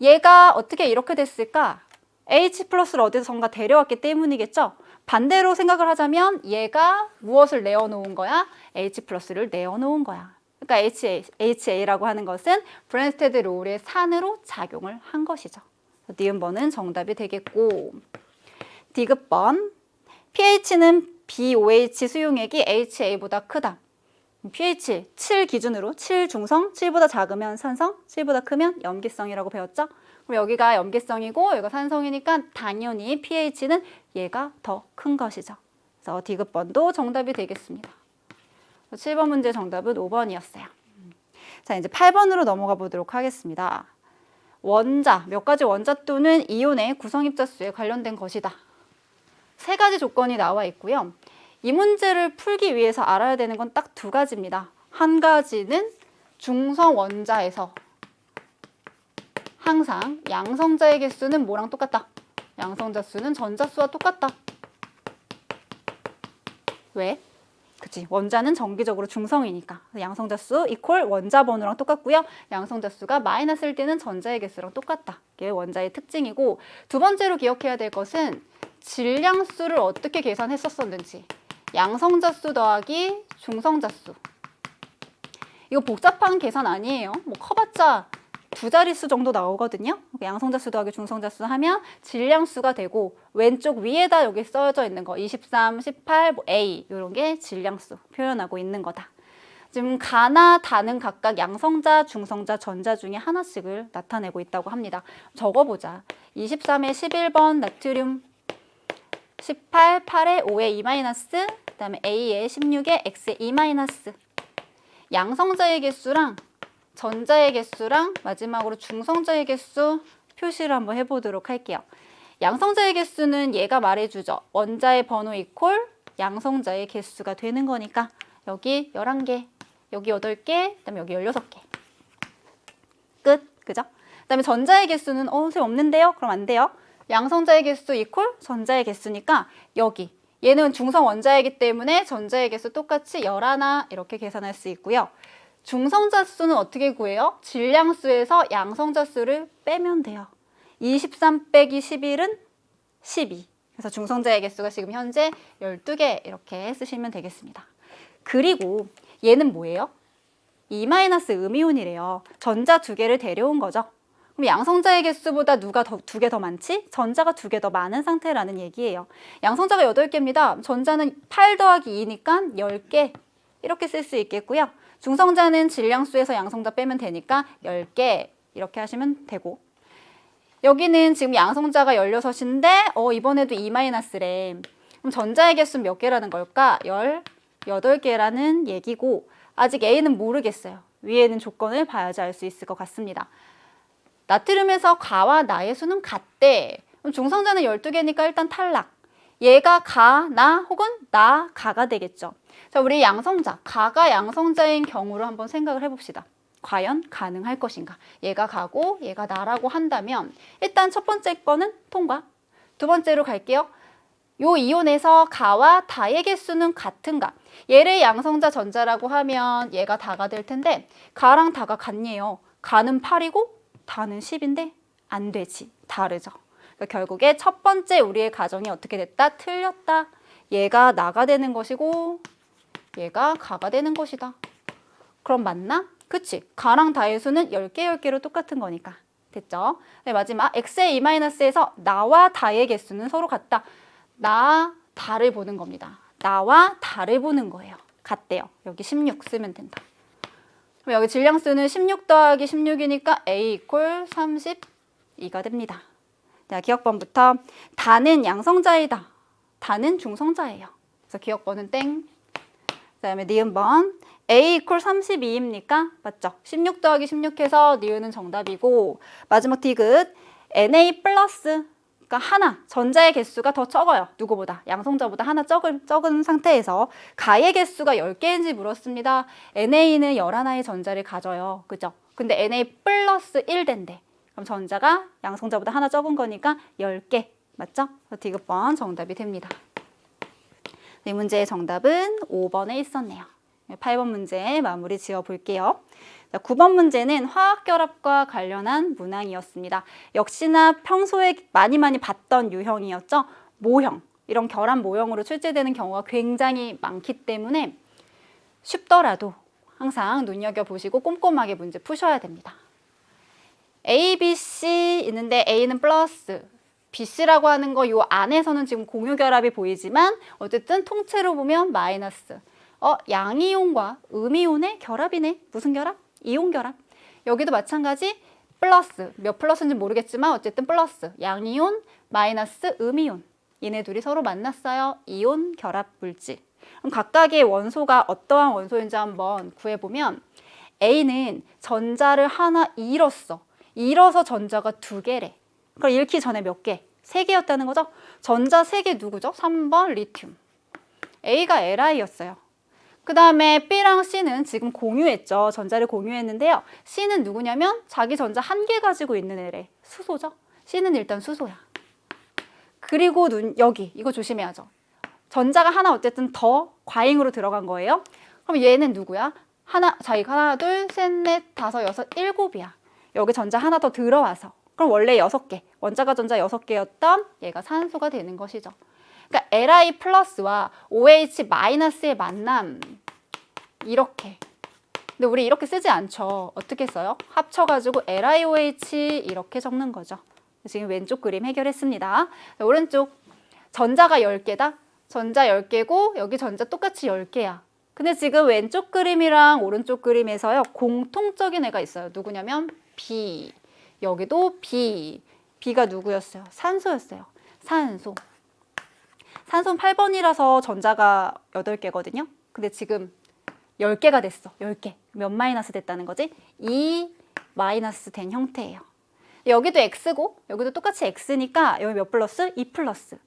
얘가 어떻게 이렇게 됐을까? H 플러스를 어디선가 데려왔기 때문이겠죠? 반대로 생각을 하자면 얘가 무엇을 내어놓은 거야? H 플러스를 내어놓은 거야. 그러니까 HA라고 하는 것은 브랜스테드 로우리의 산으로 작용을 한 것이죠. 니은번은 정답이 되겠고 디귿번 pH는 BOH 수용액이 HA보다 크다. pH 7 기준으로 7 중성, 7보다 작으면 산성, 7보다 크면 염기성이라고 배웠죠? 그럼 여기가 염기성이고 여기가 산성이니까 당연히 pH는 얘가 더 큰 것이죠. 그래서 디귿번도 정답이 되겠습니다. 7번 문제 정답은 5번이었어요. 자, 이제 8번으로 넘어가 보도록 하겠습니다. 원자, 몇 가지 원자 또는 이온의 구성입자수에 관련된 것이다. 3가지 조건이 나와 있고요. 이 문제를 풀기 위해서 알아야 되는 건 딱 2가지입니다. 한 가지는 중성 원자에서 항상 양성자의 개수는 뭐랑 똑같다? 양성자 수는 전자수와 똑같다. 왜? 그치, 원자는 정기적으로 중성이니까 양성자 수 이퀄 원자 번호랑 똑같고요. 양성자 수가 마이너스일 때는 전자의 개수랑 똑같다. 이게 원자의 특징이고, 2번째로 기억해야 될 것은 질량수를 어떻게 계산했었는지. 양성자 수 더하기 중성자 수. 이거 복잡한 계산 아니에요. 뭐 커봤자 2자릿수 정도 나오거든요. 양성자수 더하기 중성자수 하면 질량수가 되고, 왼쪽 위에다 여기 써져 있는 거 23, 18, A 이런 게 질량수 표현하고 있는 거다. 지금 가나 다는 각각 양성자, 중성자, 전자 중에 하나씩을 나타내고 있다고 합니다. 적어보자. 23에 11번 나트륨, 18, 8에 5에 E-, 그 다음에 A에 16에 X에 E-. 양성자의 개수랑 전자의 개수랑 마지막으로 중성자의 개수 표시를 한번 해보도록 할게요. 양성자의 개수는 얘가 말해주죠. 원자의 번호 이퀄 양성자의 개수가 되는 거니까 여기 11개, 여기 8개, 그 다음에 여기 16개. 끝, 그죠? 그 다음에 전자의 개수는 쌤 없는데요? 그럼 안 돼요. 양성자의 개수 이퀄 전자의 개수니까 여기 얘는 중성 원자이기 때문에 전자의 개수 똑같이 11 이렇게 계산할 수 있고요. 중성자 수는 어떻게 구해요? 질량수에서 양성자 수를 빼면 돼요. 23 빼기 11은 12. 그래서 중성자의 개수가 지금 현재 12개 이렇게 쓰시면 되겠습니다. 그리고 얘는 뭐예요? E- 음이온이래요. 전자 2개를 데려온 거죠. 그럼 양성자의 개수보다 누가 2개 더 많지? 전자가 2개 더 많은 상태라는 얘기예요. 양성자가 8개입니다. 전자는 8 더하기 2니까 10개 이렇게 쓸 수 있겠고요. 중성자는 질량수에서 양성자 빼면 되니까 10개 이렇게 하시면 되고, 여기는 지금 양성자가 16인데 이번에도 E-래. 그럼 전자의 개수는 몇 개라는 걸까? 18개라는 얘기고, 아직 A는 모르겠어요. 위에는 조건을 봐야지 알 수 있을 것 같습니다. 나트륨에서 가와 나의 수는 같대. 그럼 중성자는 12개니까 일단 탈락. 얘가 가, 나 혹은 나, 가가 되겠죠. 자, 우리 양성자, 가가 양성자인 경우로 한번 생각을 해봅시다. 과연 가능할 것인가? 얘가 가고 얘가 나라고 한다면 일단 첫 번째 거는 통과. 2번째로 갈게요. 요 이온에서 가와 다의 개수는 같은가? 얘를 양성자 전자라고 하면 얘가 다가 될 텐데, 가랑 다가 같네요. 가는 8이고 다는 10인데 안 되지. 다르죠. 그러니까 결국에 첫 번째 우리의 가정이 어떻게 됐다? 틀렸다. 얘가 나가 되는 것이고 얘가 가가 되는 것이다. 그럼 맞나? 그치? 가랑 다의 수는 10개, 10개로 똑같은 거니까. 됐죠? 네, 마지막 X의 E-에서 나와 다의 개수는 서로 같다. 나, 다를 보는 겁니다. 나와 다를 보는 거예요. 같대요. 여기 16 쓰면 된다. 그럼 여기 질량수는 16 더하기 16이니까 A 이퀄 32가 됩니다. 자, 기억번부터 다는 양성자이다. 다는 중성자예요. 그래서 기억번은 땡. 그 다음에 니은번 A 이퀄 32입니까? 맞죠? 16 더하기 16 해서 니은은 정답이고, 마지막 디귿 Na 플러스, 그러니까 하나, 전자의 개수가 더 적어요. 누구보다, 양성자보다 하나 적은 상태에서 가의 개수가 10개인지 물었습니다. Na는 11의 전자를 가져요. 그죠? 근데 Na 플러스 1된대. 그럼 전자가 양성자보다 하나 적은 거니까 10개. 맞죠? 디귿번 정답이 됩니다. 이 문제의 정답은 5번에 있었네요. 8번 문제 마무리 지어 볼게요. 9번 문제는 화학결합과 관련한 문항이었습니다. 역시나 평소에 많이 봤던 유형이었죠. 모형, 이런 결합 모형으로 출제되는 경우가 굉장히 많기 때문에 쉽더라도 항상 눈여겨보시고 꼼꼼하게 문제 푸셔야 됩니다. A, B, C 있는데 A는 플러스, BC라고 하는 거 요 안에서는 지금 공유결합이 보이지만 어쨌든 통째로 보면 마이너스. 양이온과 음이온의 결합이네. 무슨 결합? 이온 결합. 여기도 마찬가지 플러스. 몇 플러스인지 모르겠지만 어쨌든 플러스. 양이온 마이너스 음이온. 얘네 둘이 서로 만났어요. 이온 결합 물질. 그럼 각각의 원소가 어떠한 원소인지 한번 구해보면 A는 전자를 하나 잃었어. 잃어서 전자가 2개래. 그럼 잃기 전에 몇 개? 3개였다는 거죠? 전자 3개 누구죠? 3번 리튬. A가 Li였어요. 그 다음에 B랑 C는 지금 공유했죠. 전자를 공유했는데요. C는 누구냐면 자기 전자 1개 가지고 있는 애래. 수소죠. C는 일단 수소야. 그리고 여기 이거 조심해야죠. 전자가 하나 어쨌든 더 과잉으로 들어간 거예요. 그럼 얘는 누구야? 하나, 둘, 셋, 넷, 다섯, 여섯, 7이야. 여기 전자 하나 더 들어와서. 그럼 원래 6개. 원자가 전자 6개였던 얘가 산소가 되는 것이죠. 그러니까 Li 플러스와 OH 마이너스의 만남. 이렇게. 근데 우리 이렇게 쓰지 않죠. 어떻게 써요? 합쳐가지고 LiOH 이렇게 적는 거죠. 지금 왼쪽 그림 해결했습니다. 오른쪽 전자가 10개다. 전자 10개고 여기 전자 똑같이 10개야. 근데 지금 왼쪽 그림이랑 오른쪽 그림에서요. 공통적인 애가 있어요. 누구냐면 B. 여기도 B. B가 누구였어요? 산소였어요. 산소. 산소는 8번이라서 전자가 8개거든요. 근데 지금 10개가 됐어. 10개. 몇 마이너스 됐다는 거지? 2 마이너스 된 형태예요. 여기도 X고 여기도 똑같이 X니까 여기 몇 플러스? 2 플러스.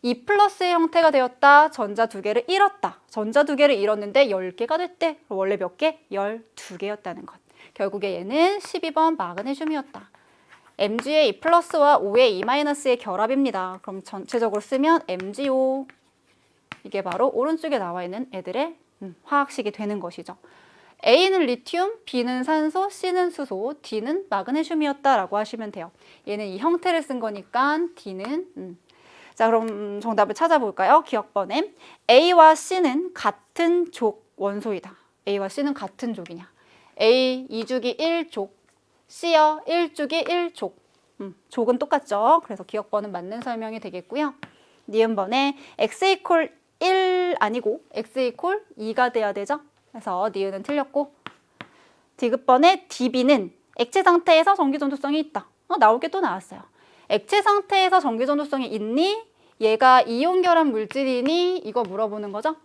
2 플러스의 형태가 되었다. 전자 2개를 잃었다. 전자 2개를 잃었는데 10개가 됐대. 원래 몇 개? 12개였다는 것. 결국에 얘는 12번 마그네슘이었다. Mg의 2 플러스와 O의 2 마이너스의 결합입니다. 그럼 전체적으로 쓰면 MgO. 이게 바로 오른쪽에 나와 있는 애들의 화학식이 되는 것이죠. A는 리튬, B는 산소, C는 수소, D는 마그네슘이었다라고 하시면 돼요. 얘는 이 형태를 쓴 거니까 D는 자, 그럼 정답을 찾아볼까요? 기억번에 A와 C는 같은 족 원소이다. A와 C는 같은 족이냐? A 2주기 1족, C요 1주기 1족. 족은 똑같죠. 그래서 기억번은 맞는 설명이 되겠고요. 니은번에 X 이퀄 1 아니고 X 이퀄 2가 돼야 되죠. 그래서 니은은 틀렸고, 디귿번에 DB는 액체 상태에서 전기전도성이 있다. 나올 게 또 나왔어요. 액체 상태에서 전기전도성이 있니? 얘가 이온 결합 물질이니? 이거 물어보는 거죠.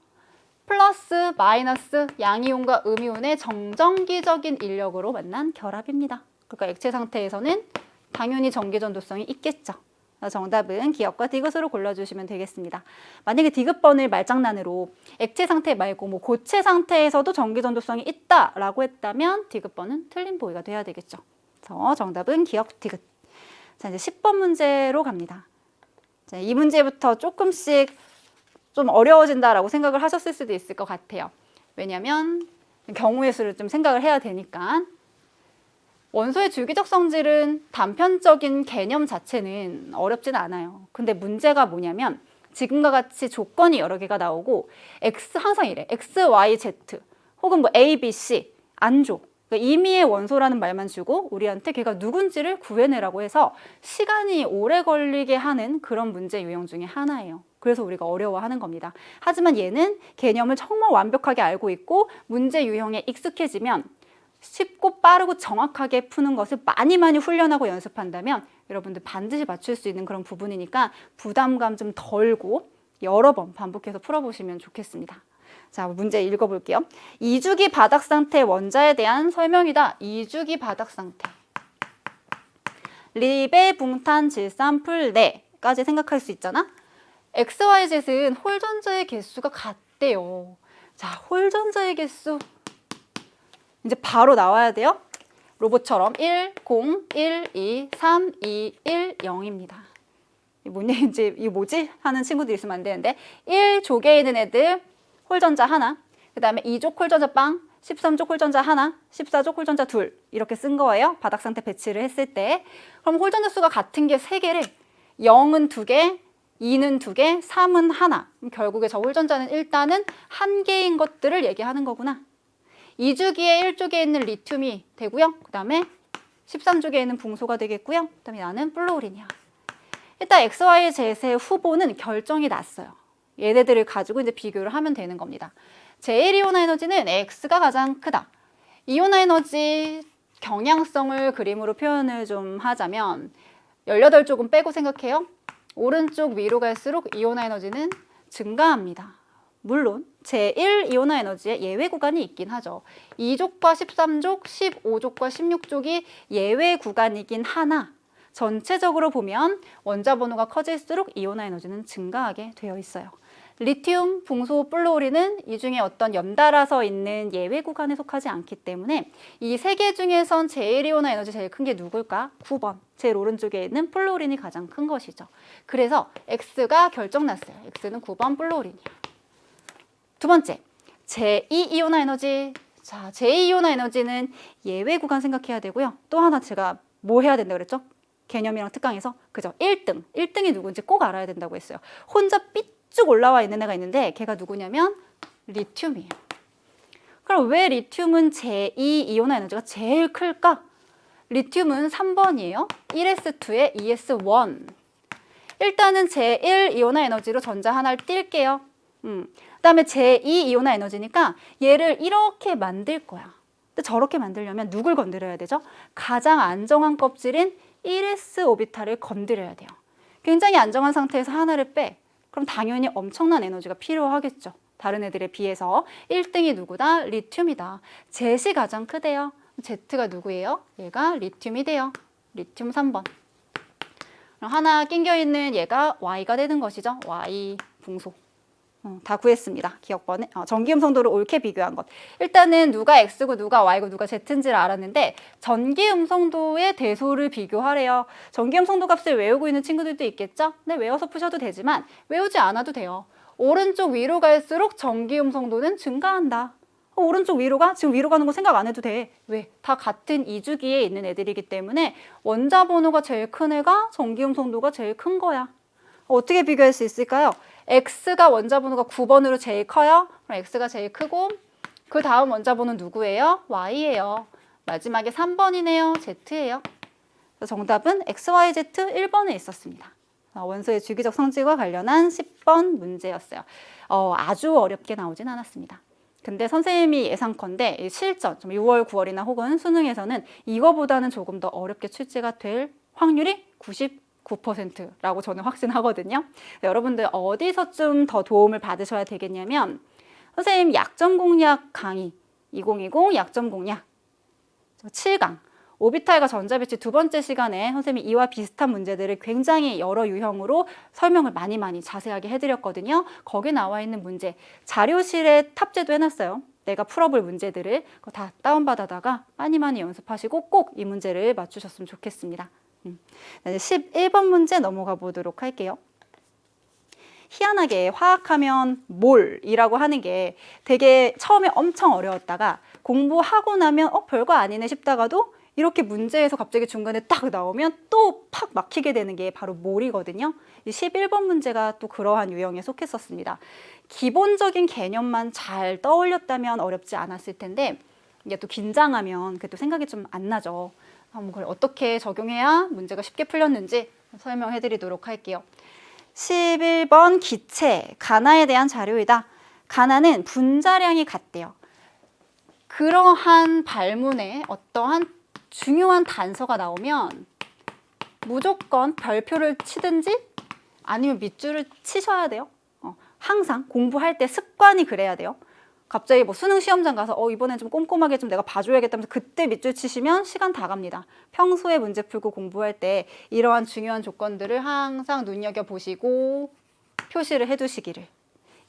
플러스, 마이너스, 양이온과 음이온의 정전기적인 인력으로 만난 결합입니다. 그러니까 액체 상태에서는 당연히 전기전도성이 있겠죠. 정답은 기억과 디귿으로 골라주시면 되겠습니다. 만약에 디귿번을 말장난으로 액체 상태 말고 뭐 고체 상태에서도 전기전도성이 있다라고 했다면 디귿번은 틀린 보기가 돼야 되겠죠. 그래서 정답은 기억 디귿. 자, 이제 10번 문제로 갑니다. 자, 이 문제부터 조금씩 좀 어려워진다라고 생각을 하셨을 수도 있을 것 같아요. 왜냐하면 경우의 수를 좀 생각을 해야 되니까. 원소의 주기적 성질은 단편적인 개념 자체는 어렵진 않아요. 근데 문제가 뭐냐면 지금과 같이 조건이 여러 개가 나오고 X 항상 이래. X, Y, Z 혹은 뭐 A, B, C 안 줘. 그러니까 임의의 원소라는 말만 주고 우리한테 걔가 누군지를 구해내라고 해서 시간이 오래 걸리게 하는 그런 문제 유형 중에 하나예요. 그래서 우리가 어려워하는 겁니다. 하지만 얘는 개념을 정말 완벽하게 알고 있고 문제 유형에 익숙해지면 쉽고 빠르고 정확하게 푸는 것을 많이 훈련하고 연습한다면 여러분들 반드시 맞출 수 있는 그런 부분이니까 부담감 좀 덜고 여러 번 반복해서 풀어보시면 좋겠습니다. 자, 문제 읽어볼게요. 2주기 바닥 상태 원자에 대한 설명이다. 2주기 바닥 상태. 리베 붕탄 질산풀 네까지 생각할 수 있잖아. X, Y, Z는 홀전자의 개수가 같대요. 자, 홀전자의 개수 이제 바로 나와야 돼요. 로봇처럼 1, 0, 1, 2, 3, 2, 1, 0입니다. 이게 뭐지? 하는 친구들이 있으면 안 되는데 1족에 있는 애들 홀전자 하나, 그 다음에 2족 홀전자 빵, 13족 홀전자 하나, 14족 홀전자 둘 이렇게 쓴 거예요. 바닥 상태 배치를 했을 때. 그럼 홀전자 수가 같은 게 3개를 0은 2개, 2는 2개, 3은 하나. 결국에 저 홀전자는 일단은 한 개인 것들을 얘기하는 거구나. 2주기에 1쪽에 있는 리튬이 되고요. 그 다음에 13쪽에 있는 붕소가 되겠고요. 그 다음에 나는 플로린이야. 일단 XY, Z의 후보는 결정이 났어요. 얘네들을 가지고 이제 비교를 하면 되는 겁니다. 제일 이온화 에너지는 X가 가장 크다. 이온화 에너지 경향성을 그림으로 표현을 좀 하자면 18쪽은 빼고 생각해요. 오른쪽 위로 갈수록 이온화 에너지는 증가합니다. 물론 제1이온화 에너지에 예외 구간이 있긴 하죠. 2족과 13족, 15족과 16족이 예외 구간이긴 하나 전체적으로 보면 원자 번호가 커질수록 이온화 에너지는 증가하게 되어 있어요. 리튬, 붕소, 플루오린은 이 중에 어떤 연달아서 있는 예외 구간에 속하지 않기 때문에 이 세 개 중에선 제1이온화 에너지 제일 큰 게 누굴까? 9번. 제일 오른쪽에 있는 플루오린이 가장 큰 것이죠. 그래서 X가 결정났어요. X는 9번 플루오린이야. 두 번째, 제2이온화 에너지. 자, 제2이온화 에너지는 예외 구간 생각해야 되고요. 또 하나 제가 뭐 해야 된다고 그랬죠? 개념이랑 특강에서. 그죠? 1등. 1등이 누군지 꼭 알아야 된다고 했어요. 혼자 쭉 올라와 있는 애가 있는데 걔가 누구냐면 리튬이에요. 그럼 왜 리튬은 제2이온화 에너지가 제일 클까? 리튬은 3번이에요. 1s2에 2s1. 일단은 제1이온화 에너지로 전자 하나를 띨게요. 그다음에 제2이온화 에너지니까 얘를 이렇게 만들 거야. 근데 저렇게 만들려면 누굴 건드려야 되죠? 가장 안정한 껍질인 1s 오비탈을 건드려야 돼요. 굉장히 안정한 상태에서 하나를 빼. 그럼 당연히 엄청난 에너지가 필요하겠죠. 다른 애들에 비해서 1등이 누구다? 리튬이다. Z이 가장 크대요. Z가 누구예요? 얘가 리튬이 돼요. 리튬 3번. 그럼 하나 낑겨있는 얘가 Y가 되는 것이죠. Y, 붕소. 다 구했습니다. 기억번에. 전기음 성도를 옳게 비교한 것. 일단은 누가 X고 누가 Y고 누가 Z인지를 알았는데 전기음 성도의 대소를 비교하래요. 전기음 성도 값을 외우고 있는 친구들도 있겠죠? 네, 외워서 푸셔도 되지만 외우지 않아도 돼요. 오른쪽 위로 갈수록 전기음 성도는 증가한다. 오른쪽 위로가? 지금 위로 가는 거 생각 안 해도 돼. 왜? 다 같은 이주기에 있는 애들이기 때문에 원자 번호가 제일 큰 애가 전기음 성도가 제일 큰 거야. 어떻게 비교할 수 있을까요? X가 원자 번호가 9번으로 제일 커요. 그럼 X가 제일 크고 그 다음 원자 번호는 누구예요? Y예요. 마지막에 3번이네요. Z예요. 정답은 XYZ 1번에 있었습니다. 원소의 주기적 성질과 관련한 10번 문제였어요. 아주 어렵게 나오진 않았습니다. 근데 선생님이 예상컨대 실전, 6월, 9월이나 혹은 수능에서는 이거보다는 조금 더 어렵게 출제가 될 확률이 99%라고 저는 확신하거든요. 여러분들 어디서 좀 더 도움을 받으셔야 되겠냐면 선생님 약점 공략 강의 2020 약점 공략 7강 오비탈과 전자배치 두 번째 시간에 선생님이 이와 비슷한 문제들을 굉장히 여러 유형으로 설명을 많이 자세하게 해드렸거든요. 거기 나와 있는 문제 자료실에 탑재도 해놨어요. 내가 풀어볼 문제들을 그거 다 다운받아다가 많이 연습하시고 꼭 이 문제를 맞추셨으면 좋겠습니다. 11번 문제 넘어가 보도록 할게요. 희한하게 화학하면 몰이라고 하는 게 되게 처음에 엄청 어려웠다가 공부하고 나면 별거 아니네 싶다가도 이렇게 문제에서 갑자기 중간에 딱 나오면 또 팍 막히게 되는 게 바로 몰이거든요. 이 11번 문제가 또 그러한 유형에 속했었습니다. 기본적인 개념만 잘 떠올렸다면 어렵지 않았을 텐데 이게 또 긴장하면 그게 또 생각이 좀 안 나죠. 그걸 어떻게 적용해야 문제가 쉽게 풀렸는지 설명해 드리도록 할게요. 11번 기체, 가나에 대한 자료이다. 가나는 분자량이 같대요. 그러한 발문에 어떠한 중요한 단서가 나오면 무조건 별표를 치든지 아니면 밑줄을 치셔야 돼요. 항상 공부할 때 습관이 그래야 돼요. 갑자기 뭐 수능 시험장 가서 이번엔 좀 꼼꼼하게 좀 내가 봐줘야겠다면서 그때 밑줄 치시면 시간 다 갑니다. 평소에 문제 풀고 공부할 때 이러한 중요한 조건들을 항상 눈여겨보시고 표시를 해두시기를.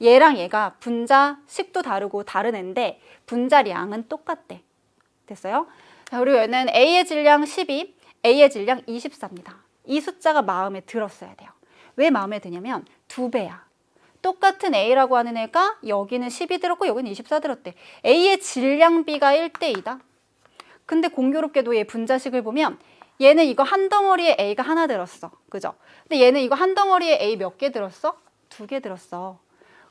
얘랑 얘가 분자 식도 다르고 다른 애인데 분자량은 똑같대. 됐어요? 자, 그리고 얘는 A의 질량 12, A의 질량 24입니다. 이 숫자가 마음에 들었어야 돼요. 왜 마음에 드냐면 2배야. 똑같은 A라고 하는 애가 여기는 12 들었고 여기는 24 들었대. A의 질량비가 1대2다. 근데 공교롭게도 얘 분자식을 보면 얘는 이거 한 덩어리에 A가 하나 들었어. 그죠? 근데 얘는 이거 한 덩어리에 A 몇 개 들었어? 2개 들었어.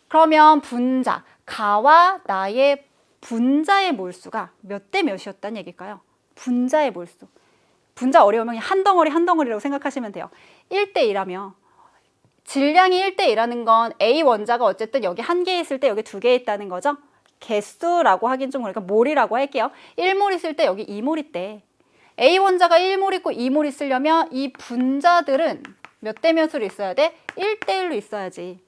그러면 분자, 가와 나의 분자의 몰수가 몇 대 몇이었다는 얘기일까요? 분자의 몰수. 분자 어려우면 한 덩어리라고 생각하시면 돼요. 1대2라며 질량이 1대2라는 건 A 원자가 어쨌든 여기 한 개 있을 때 여기 2개 있다는 거죠. 개수라고 하긴 좀 그러니까 몰이라고 할게요. 1몰 있을 때 여기 2몰 있대. A 원자가 1몰 있고 2몰 있으려면 이 분자들은 몇 대 몇으로 있어야 돼? 1대1로 있어야지.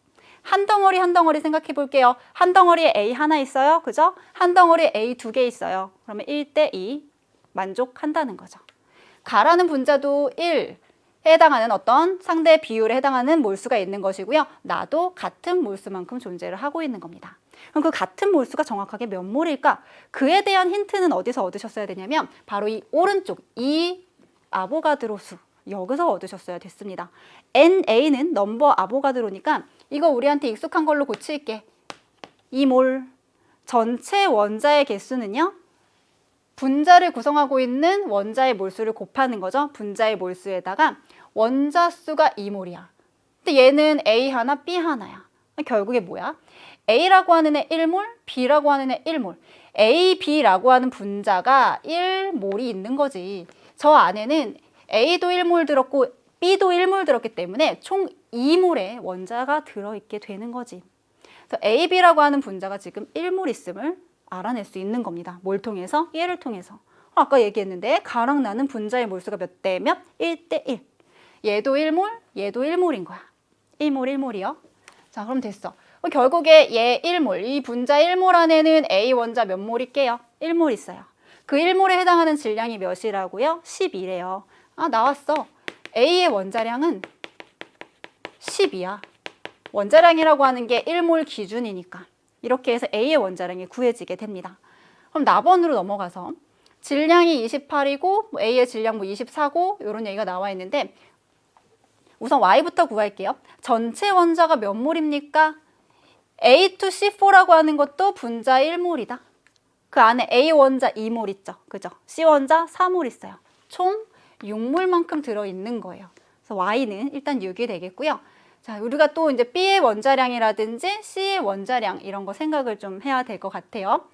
한 덩어리 한 덩어리 생각해 볼게요. 한 덩어리에 A 하나 있어요. 그죠? 한 덩어리에 A 두 개 있어요. 그러면 1대2 만족한다는 거죠. 가라는 분자도 1에 해당하는 어떤 상대 비율에 해당하는 몰수가 있는 것이고요. 나도 같은 몰수만큼 존재를 하고 있는 겁니다. 그럼 그 같은 몰수가 정확하게 몇 몰일까? 그에 대한 힌트는 어디서 얻으셨어야 되냐면 바로 이 오른쪽 이 아보가드로 수 여기서 얻으셨어야 됐습니다. NA는 넘버 아보가드로니까 이거 우리한테 익숙한 걸로 고칠게. 2몰 전체 원자의 개수는요. 분자를 구성하고 있는 원자의 몰수를 곱하는 거죠. 분자의 몰수에다가 원자 수가 2몰이야. 근데 얘는 A 하나, B 하나야. 결국에 뭐야? A라고 하는 애 1몰, B라고 하는 애 1몰. A, B라고 하는 분자가 1몰이 있는 거지. 저 안에는 A도 1몰 들었고 B도 1몰 들었기 때문에 총 2몰의 원자가 들어있게 되는 거지. 그래서 A, B라고 하는 분자가 지금 1몰 있음을 알아낼 수 있는 겁니다. 뭘 통해서? 얘를 통해서. 아까 얘기했는데 가랑 나는 분자의 몰수가 몇 대 몇? 1대1. 얘도 1몰, 얘도 1몰인 거야. 1몰, 1몰이요. 자, 그럼 됐어. 결국에 얘 1몰, 이 분자 1몰 안에는 A 원자 몇 몰 있게요? 1몰 있어요. 그 1몰에 해당하는 질량이 몇이라고요? 12래요. 아, 나왔어. A의 원자량은 10이야. 원자량이라고 하는 게 1몰 기준이니까. 이렇게 해서 A의 원자량이 구해지게 됩니다. 그럼 나번으로 넘어가서 질량이 28이고 A의 질량 24고 이런 얘기가 나와 있는데 우선 Y부터 구할게요. 전체 원자가 몇 몰입니까? A2C4라고 하는 것도 분자 1몰이다. 그 안에 A 원자 2몰 있죠. 그죠? C 원자 4몰 있어요. 총 6몰만큼 들어있는 거예요. 그래서 Y는 일단 6이 되겠고요. 자, 우리가 또 이제 B의 원자량이라든지 C의 원자량 이런 거 생각을 좀 해야 될 것 같아요.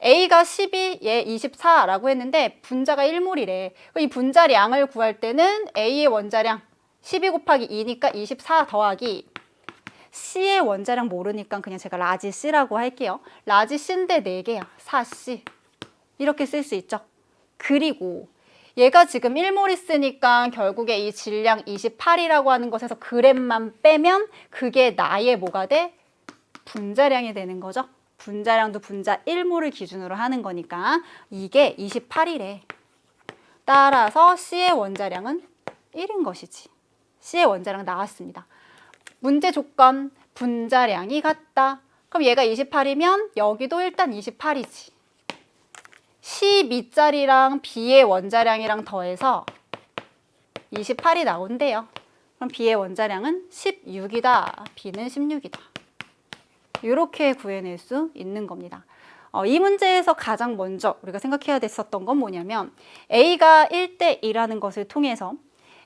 A가 12, 얘 24라고 했는데 분자가 1몰이래. 이 분자량을 구할 때는 A의 원자량 12 곱하기 2니까 24 더하기 C의 원자량 모르니까 그냥 제가 라지 C라고 할게요. 라지 C인데 4개야. 4C. 이렇게 쓸 수 있죠. 그리고 얘가 지금 1몰 있으니까 결국에 이 질량 28이라고 하는 것에서 g만 빼면 그게 나의 뭐가 돼? 분자량이 되는 거죠. 분자량도 분자 1몰을 기준으로 하는 거니까 이게 28이래. 따라서 C의 원자량은 1인 것이지. C의 원자량 나왔습니다. 문제 조건, 분자량이 같다. 그럼 얘가 28이면 여기도 일단 28이지. 12짜리랑 B의 원자량이랑 더해서 28이 나온대요. 그럼 B의 원자량은 16이다. B는 16이다. 이렇게 구해낼 수 있는 겁니다. 이 문제에서 가장 먼저 우리가 생각해야 됐었던 건 뭐냐면 A가 1대2라는 것을 통해서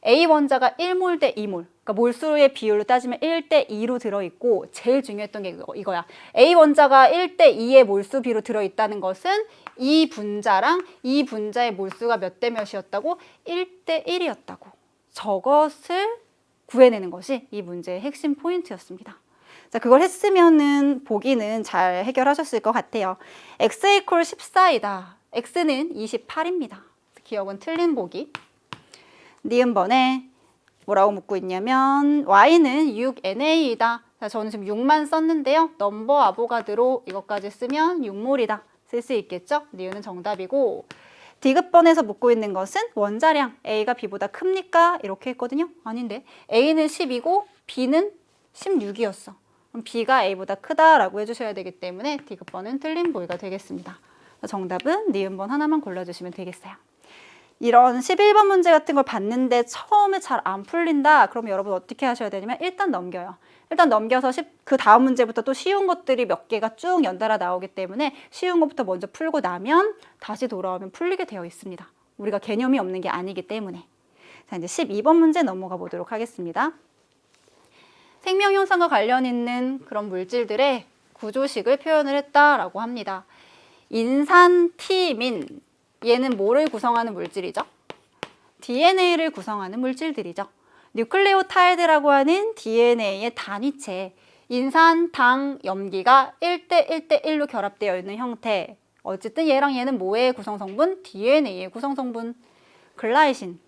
A 원자가 1몰 대 2몰, 그러니까 몰수의 비율로 따지면 1대2로 들어있고 제일 중요했던 게 이거야. A 원자가 1대2의 몰수비로 들어있다는 것은 이 분자랑 이 분자의 몰수가 몇 대 몇이었다고? 1대1이었다고. 저것을 구해내는 것이 이 문제의 핵심 포인트였습니다. 자, 그걸 했으면은 보기는 잘 해결하셨을 것 같아요. x = 14이다. x는 28입니다. 기억은 틀린 보기. 니은번에 뭐라고 묻고 있냐면 y는 6NA이다. 자, 저는 지금 6만 썼는데요. 넘버 아보가드로 이것까지 쓰면 6몰이다. 쓸 수 있겠죠? 니은은 정답이고 D급번에서 묻고 있는 것은 원자량 A가 B보다 큽니까? 이렇게 했거든요. 아닌데 A는 10이고 B는 16이었어. 그럼 B가 A보다 크다라고 해주셔야 되기 때문에 D급번은 틀린 보기가 되겠습니다. 정답은 니은번 하나만 골라주시면 되겠어요. 이런 11번 문제 같은 걸 봤는데 처음에 잘 안 풀린다. 그러면 여러분 어떻게 하셔야 되냐면 일단 넘겨요. 일단 넘겨서 그 다음 문제부터 또 쉬운 것들이 몇 개가 쭉 연달아 나오기 때문에 쉬운 것부터 먼저 풀고 나면 다시 돌아오면 풀리게 되어 있습니다. 우리가 개념이 없는 게 아니기 때문에. 자, 이제 12번 문제 넘어가 보도록 하겠습니다. 생명현상과 관련 있는 그런 물질들의 구조식을 표현을 했다라고 합니다. 인산티민, 얘는 뭐를 구성하는 물질이죠? DNA를 구성하는 물질들이죠. 뉴클레오타이드라고 하는 DNA의 단위체, 인산, 당, 염기가 1대1대1로 결합되어 있는 형태. 어쨌든 얘랑 얘는 뭐의 구성성분? DNA의 구성성분. 글라이신.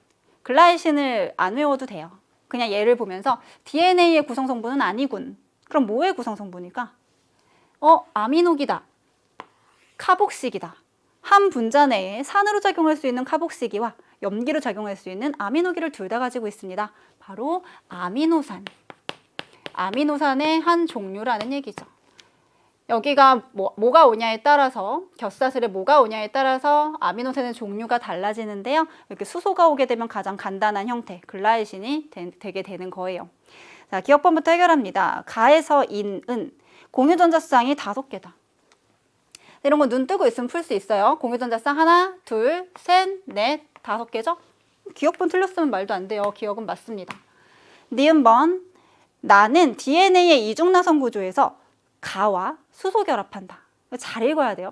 글라이신을 안 외워도 돼요. 그냥 얘를 보면서 DNA의 구성성분은 아니군. 그럼 뭐의 구성 성분일까? 아미노기다. 카복식이다. 한 분자 내에 산으로 작용할 수 있는 카복식이와 염기로 작용할 수 있는 아미노기를 둘 다 가지고 있습니다. 바로 아미노산. 아미노산의 한 종류라는 얘기죠. 여기가 뭐가 오냐에 따라서, 곁사슬에 뭐가 오냐에 따라서 아미노산의 종류가 달라지는데요. 이렇게 수소가 오게 되면 가장 간단한 형태, 글라이신이 되게 되는 거예요. 자, 기억번부터 해결합니다. 가에서 인, 은, 공유전자쌍이 5개다. 이런 거 눈 뜨고 있으면 풀 수 있어요. 공유전자쌍 하나, 둘, 셋, 넷, 5개죠? 기억번 틀렸으면 말도 안 돼요. 기억은 맞습니다. 니은번, 나는 DNA의 이중나선 구조에서 가와 수소 결합한다. 잘 읽어야 돼요.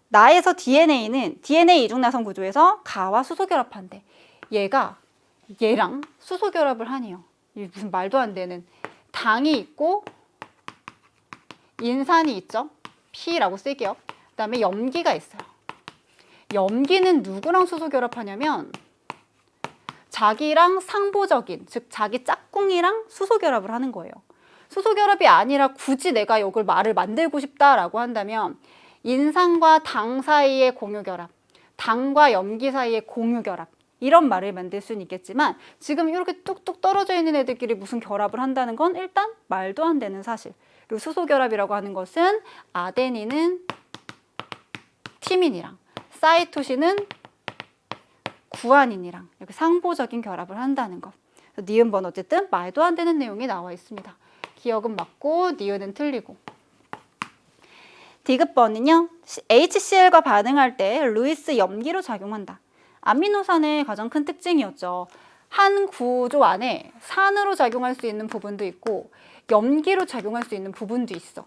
나에서 DNA는 DNA 이중나선 구조에서 가와 수소 결합한대. 얘가 얘랑 수소 결합을 하네요. 이게 무슨 말도 안 되는. 당이 있고 인산이 있죠. P라고 쓸게요. 그 다음에 염기가 있어요. 염기는 누구랑 수소 결합하냐면 자기랑 상보적인, 즉 자기 짝꿍이랑 수소 결합을 하는 거예요. 수소 결합이 아니라 굳이 내가 이걸 말을 만들고 싶다라고 한다면 인산과 당 사이의 공유 결합, 당과 염기 사이의 공유 결합, 이런 말을 만들 수는 있겠지만 지금 이렇게 뚝뚝 떨어져 있는 애들끼리 무슨 결합을 한다는 건 일단 말도 안 되는 사실. 그리고 수소 결합이라고 하는 것은 아데닌은 티민이랑 사이토신은 구아닌이랑 이렇게 상보적인 결합을 한다는 것. 니은번 어쨌든 말도 안 되는 내용이 나와 있습니다. 기억은 맞고 니은은 틀리고. 디귿번은요. HCl과 반응할 때 루이스 염기로 작용한다. 아미노산의 가장 큰 특징이었죠. 한 구조 안에 산으로 작용할 수 있는 부분도 있고 염기로 작용할 수 있는 부분도 있어.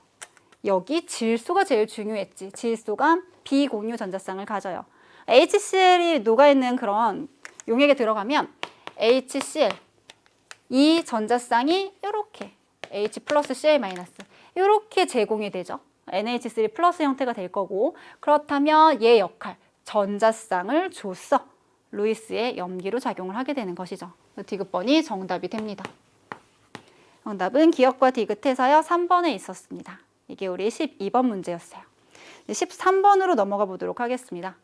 여기 질소가 제일 중요했지. 질소가 비공유 전자쌍을 가져요. HCl이 녹아있는 그런 용액에 들어가면 HCl, 이 전자쌍이 이렇게 H 플러스 Cl 마이너스 이렇게 제공이 되죠. NH3 플러스 형태가 될 거고, 그렇다면 얘 역할, 전자쌍을 줬어. 루이스의 염기로 작용을 하게 되는 것이죠. 디귿번이 정답이 됩니다. 정답은 기억과 디귿해서요 3번에 있었습니다. 이게 우리 12번 문제였어요. 13번으로 넘어가 보도록 하겠습니다.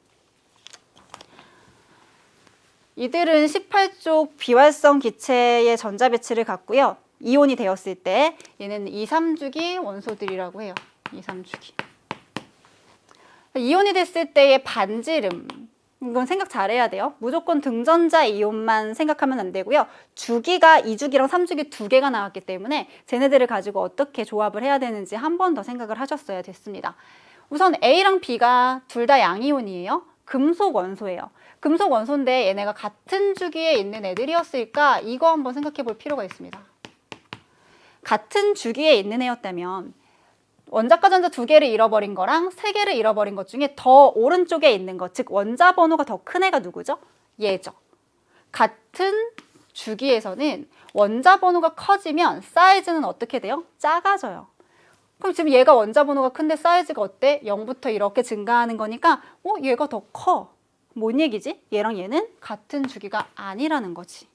이들은 18족 비활성 기체의 전자 배치를 갖고요. 이온이 되었을 때 얘는 2, 3주기 원소들이라고 해요. 2, 3주기. 이온이 됐을 때의 반지름. 이건 생각 잘해야 돼요. 무조건 등전자 이온만 생각하면 안 되고요. 주기가 2주기랑 3주기 2개가 나왔기 때문에 쟤네들을 가지고 어떻게 조합을 해야 되는지 한 번 더 생각을 하셨어야 됐습니다. 우선 A랑 B가 둘 다 양이온이에요. 금속 원소예요. 금속 원소인데 얘네가 같은 주기에 있는 애들이었을까? 이거 한번 생각해 볼 필요가 있습니다. 같은 주기에 있는 애였다면 원자과 전자 2개를 잃어버린 거랑 3개를 잃어버린 것 중에 더 오른쪽에 있는 것, 즉 원자 번호가 더 큰 애가 누구죠? 얘죠. 같은 주기에서는 원자 번호가 커지면 사이즈는 어떻게 돼요? 작아져요. 그럼 지금 얘가 원자 번호가 큰데 사이즈가 어때? 0부터 이렇게 증가하는 거니까 얘가 더 커. 뭔 얘기지? 얘랑 얘는 같은 주기가 아니라는 거지.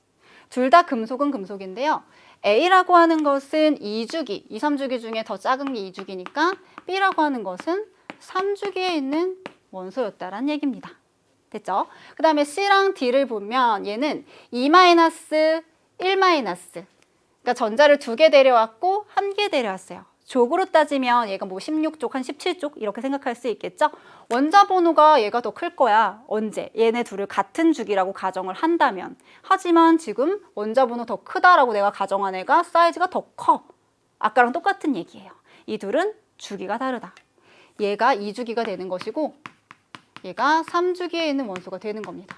둘 다 금속은 금속인데요. A라고 하는 것은 2주기, 2, 3주기 중에 더 작은 게 2주기니까 B라고 하는 것은 3주기에 있는 원소였다라는 얘기입니다. 됐죠? 그 다음에 C랑 D를 보면 얘는 2-, 1-, 그러니까 전자를 2개 데려왔고 1개 데려왔어요. 족으로 따지면 얘가 뭐 16족, 한 17족 이렇게 생각할 수 있겠죠? 원자 번호가 얘가 더 클 거야. 언제? 얘네 둘을 같은 주기라고 가정을 한다면. 하지만 지금 원자 번호 더 크다라고 내가 가정한 애가 사이즈가 더 커. 아까랑 똑같은 얘기예요. 이 둘은 주기가 다르다. 얘가 2주기가 되는 것이고 얘가 3주기에 있는 원소가 되는 겁니다.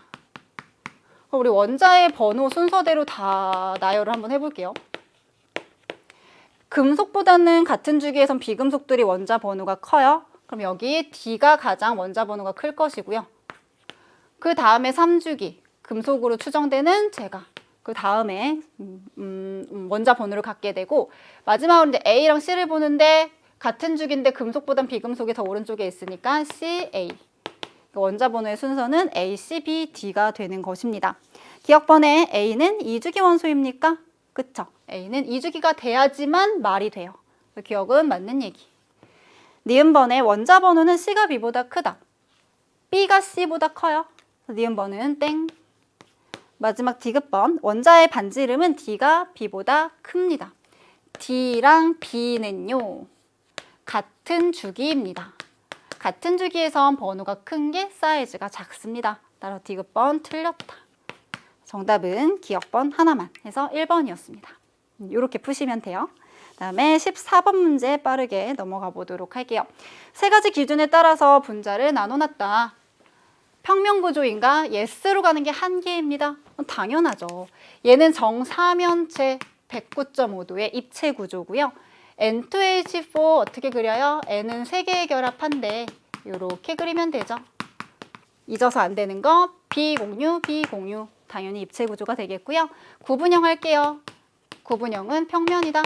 우리 원자의 번호 순서대로 다 나열을 한번 해볼게요. 금속보다는 같은 주기에선 비금속들이 원자 번호가 커요. 그럼 여기 D가 가장 원자 번호가 클 것이고요. 그 다음에 3주기, 금속으로 추정되는 제가 그 다음에 원자 번호를 갖게 되고 마지막으로 이제 A랑 C를 보는데 같은 주기인데 금속보단 비금속이 더 오른쪽에 있으니까 CA. 원자 번호의 순서는 A, C, B, D가 되는 것입니다. 기억번에 A는 2주기 원소입니까? 그쵸? A는 2주기가 돼야지만 말이 돼요. 기억은 맞는 얘기. 니은번의 원자 번호는 C가 B보다 크다. B가 C보다 커요. 니은번은 땡. 마지막 디귿번 원자의 반지 이름은 D가 B보다 큽니다. D랑 B는요 같은 주기입니다. 같은 주기에선 번호가 큰 게 사이즈가 작습니다. 따라 디귿번 틀렸다. 정답은 기억번 하나만 해서 1번이었습니다. 이렇게 푸시면 돼요. 다음에 14번 문제 빠르게 넘어가 보도록 할게요. 세 가지 기준에 따라서 분자를 나눠놨다. 평면구조인가? Yes로 가는 게 한계입니다. 당연하죠. 얘는 정사면체 109.5도의 입체 구조고요. N2H4 어떻게 그려요? N은 3개의 결합한데 이렇게 그리면 되죠. 잊어서 안 되는 거 비공유, 비공유. 당연히 입체 구조가 되겠고요. 구분형 할게요. 구분형은 평면이다.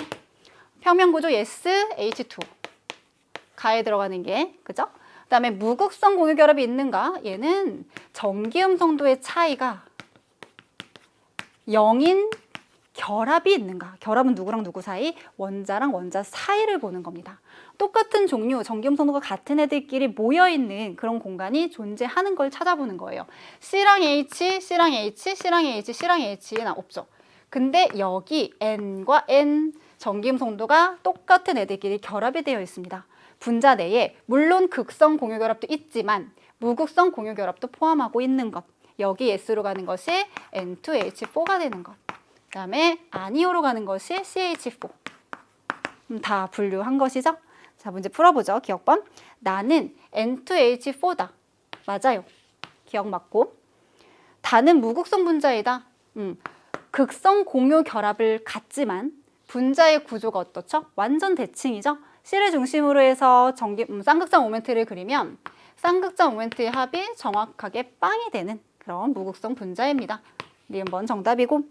평면 구조 S, H2. 가에 들어가는 게, 그죠? 그 다음에 무극성 공유 결합이 있는가? 얘는 전기음 성도의 차이가 0인 결합이 있는가? 결합은 누구랑 누구 사이? 원자랑 원자 사이를 보는 겁니다. 똑같은 종류, 전기음 성도가 같은 애들끼리 모여있는 그런 공간이 존재하는 걸 찾아보는 거예요. C랑 H, C랑 H, C랑 H, C랑 H는 없죠. 근데 여기 N과 N 전기음 성도가 똑같은 애들끼리 결합이 되어 있습니다. 분자 내에 물론 극성 공유 결합도 있지만 무극성 공유 결합도 포함하고 있는 것. 여기 S로 가는 것이 N2H4가 되는 것. 그 다음에 아니오로 가는 것이 CH4. 다 분류한 것이죠. 자, 문제 풀어보죠. 기억번. 나는 N2H4다. 맞아요. 기억 맞고. 다는 무극성 분자이다. 극성 공유 결합을 갖지만 분자의 구조가 어떻죠? 완전 대칭이죠. C를 중심으로 해서 쌍극장 모멘트를 그리면 쌍극장 모멘트의 합이 정확하게 빵이 되는 그런 무극성 분자입니다. 니은번 정답이고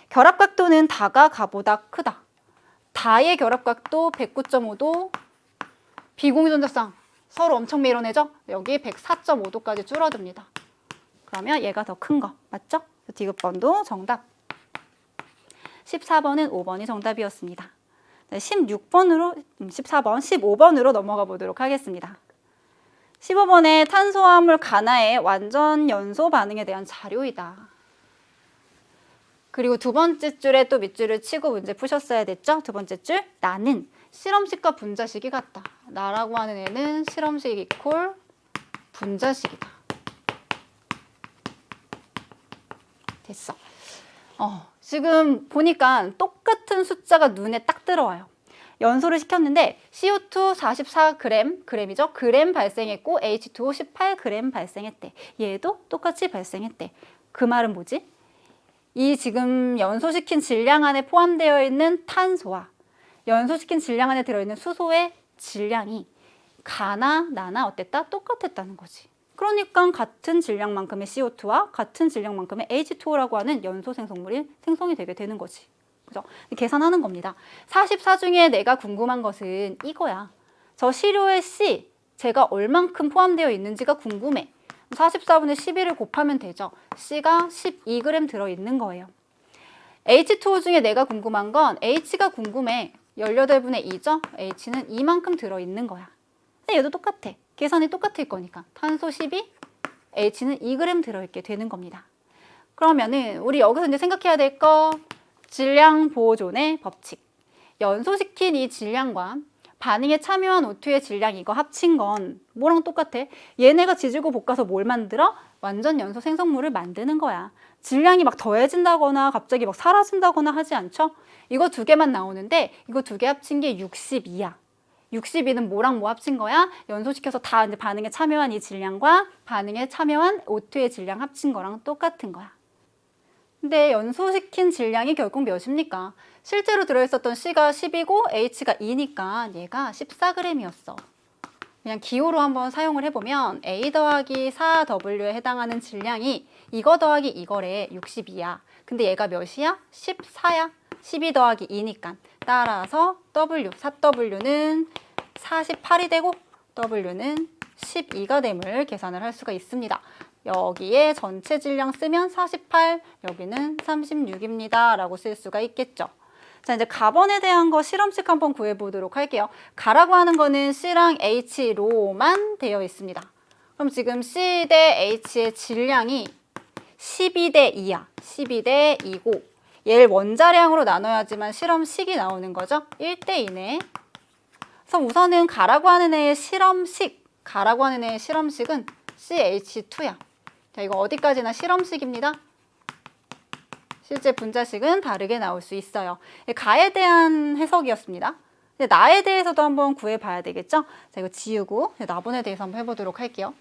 결합각도는 다가 가보다 크다. 다의 결합각도 109.5도 비공유전자쌍 서로 엄청 밀어내죠? 여기 104.5도까지 줄어듭니다. 그러면 얘가 더 큰 거 맞죠? 디귿번도 정답. 14번은 5번이 정답이었습니다. 16번으로 14번, 15번으로 넘어가 보도록 하겠습니다. 15번에 탄소화합물 가나의 완전 연소 반응에 대한 자료이다. 그리고 두 번째 줄에 또 밑줄을 치고 문제 푸셨어야 됐죠? 두 번째 줄, 나는 실험식과 분자식이 같다. 나라고 하는 애는 실험식 이퀄 분자식이다. 됐어. 지금 보니까 똑같은 숫자가 눈에 딱 들어와요. 연소를 시켰는데 CO2 44g, g이죠? 그램 발생했고 H2O 18g 발생했대. 얘도 똑같이 발생했대. 그 말은 뭐지? 이 지금 연소시킨 질량 안에 포함되어 있는 탄소와 연소시킨 질량 안에 들어있는 수소의 질량이 가나 나나 어땠다? 똑같았다는 거지. 그러니까 같은 질량만큼의 CO2와 같은 질량만큼의 H2O라고 하는 연소 생성물이 생성이 되게 되는 거지. 그죠? 계산하는 겁니다. 44 중에 내가 궁금한 것은 이거야. 저 시료의 C, 제가 얼만큼 포함되어 있는지가 궁금해. 44분의 12를 곱하면 되죠. C가 12g 들어있는 거예요. H2O 중에 내가 궁금한 건 H가 궁금해. 18분의 2죠? H는 이만큼 들어있는 거야. 근데 얘도 똑같아. 계산이 똑같을 거니까. 탄소 12, H는 2g 들어있게 되는 겁니다. 그러면은 우리 여기서 이제 생각해야 될 거 질량 보존의 법칙. 연소시킨 이 질량과 반응에 참여한 O2의 질량 이거 합친 건 뭐랑 똑같아? 얘네가 지지고 볶아서 뭘 만들어? 완전 연소 생성물을 만드는 거야. 질량이 막 더해진다거나 갑자기 막 사라진다거나 하지 않죠? 이거 두 개만 나오는데 이거 두 개 합친 게 62야. 62는 뭐랑 뭐 합친 거야? 연소시켜서 다 이제 반응에 참여한 이 질량과 반응에 참여한 O2의 질량 합친 거랑 똑같은 거야. 근데 연소시킨 질량이 결국 몇입니까? 실제로 들어있었던 C가 10이고 H가 2니까 얘가 14g이었어. 그냥 기호로 한번 사용을 해보면 A 더하기 4W에 해당하는 질량이 이거 더하기 이거래 62야. 근데 얘가 몇이야? 14야. 12 더하기 2니까. 따라서 W, 4W는 48이 되고 W는 12가 됨을 계산을 할 수가 있습니다. 여기에 전체 질량 쓰면 48, 여기는 36입니다. 라고 쓸 수가 있겠죠. 자, 이제 가번에 대한 거 실험식 한번 구해보도록 할게요. 가라고 하는 거는 C랑 H로만 되어 있습니다. 그럼 지금 C 대 H의 질량이 12대 2야. 12대 2고 얘를 원자량으로 나눠야지만 실험식이 나오는 거죠. 1대 2네. 그래서 우선은 가라고 하는 애의 실험식은 CH2야. 자, 이거 어디까지나 실험식입니다. 실제 분자식은 다르게 나올 수 있어요. 가에 대한 해석이었습니다. 나에 대해서도 한번 구해봐야 되겠죠? 자, 이거 지우고 나번에 대해서 한번 해보도록 할게요.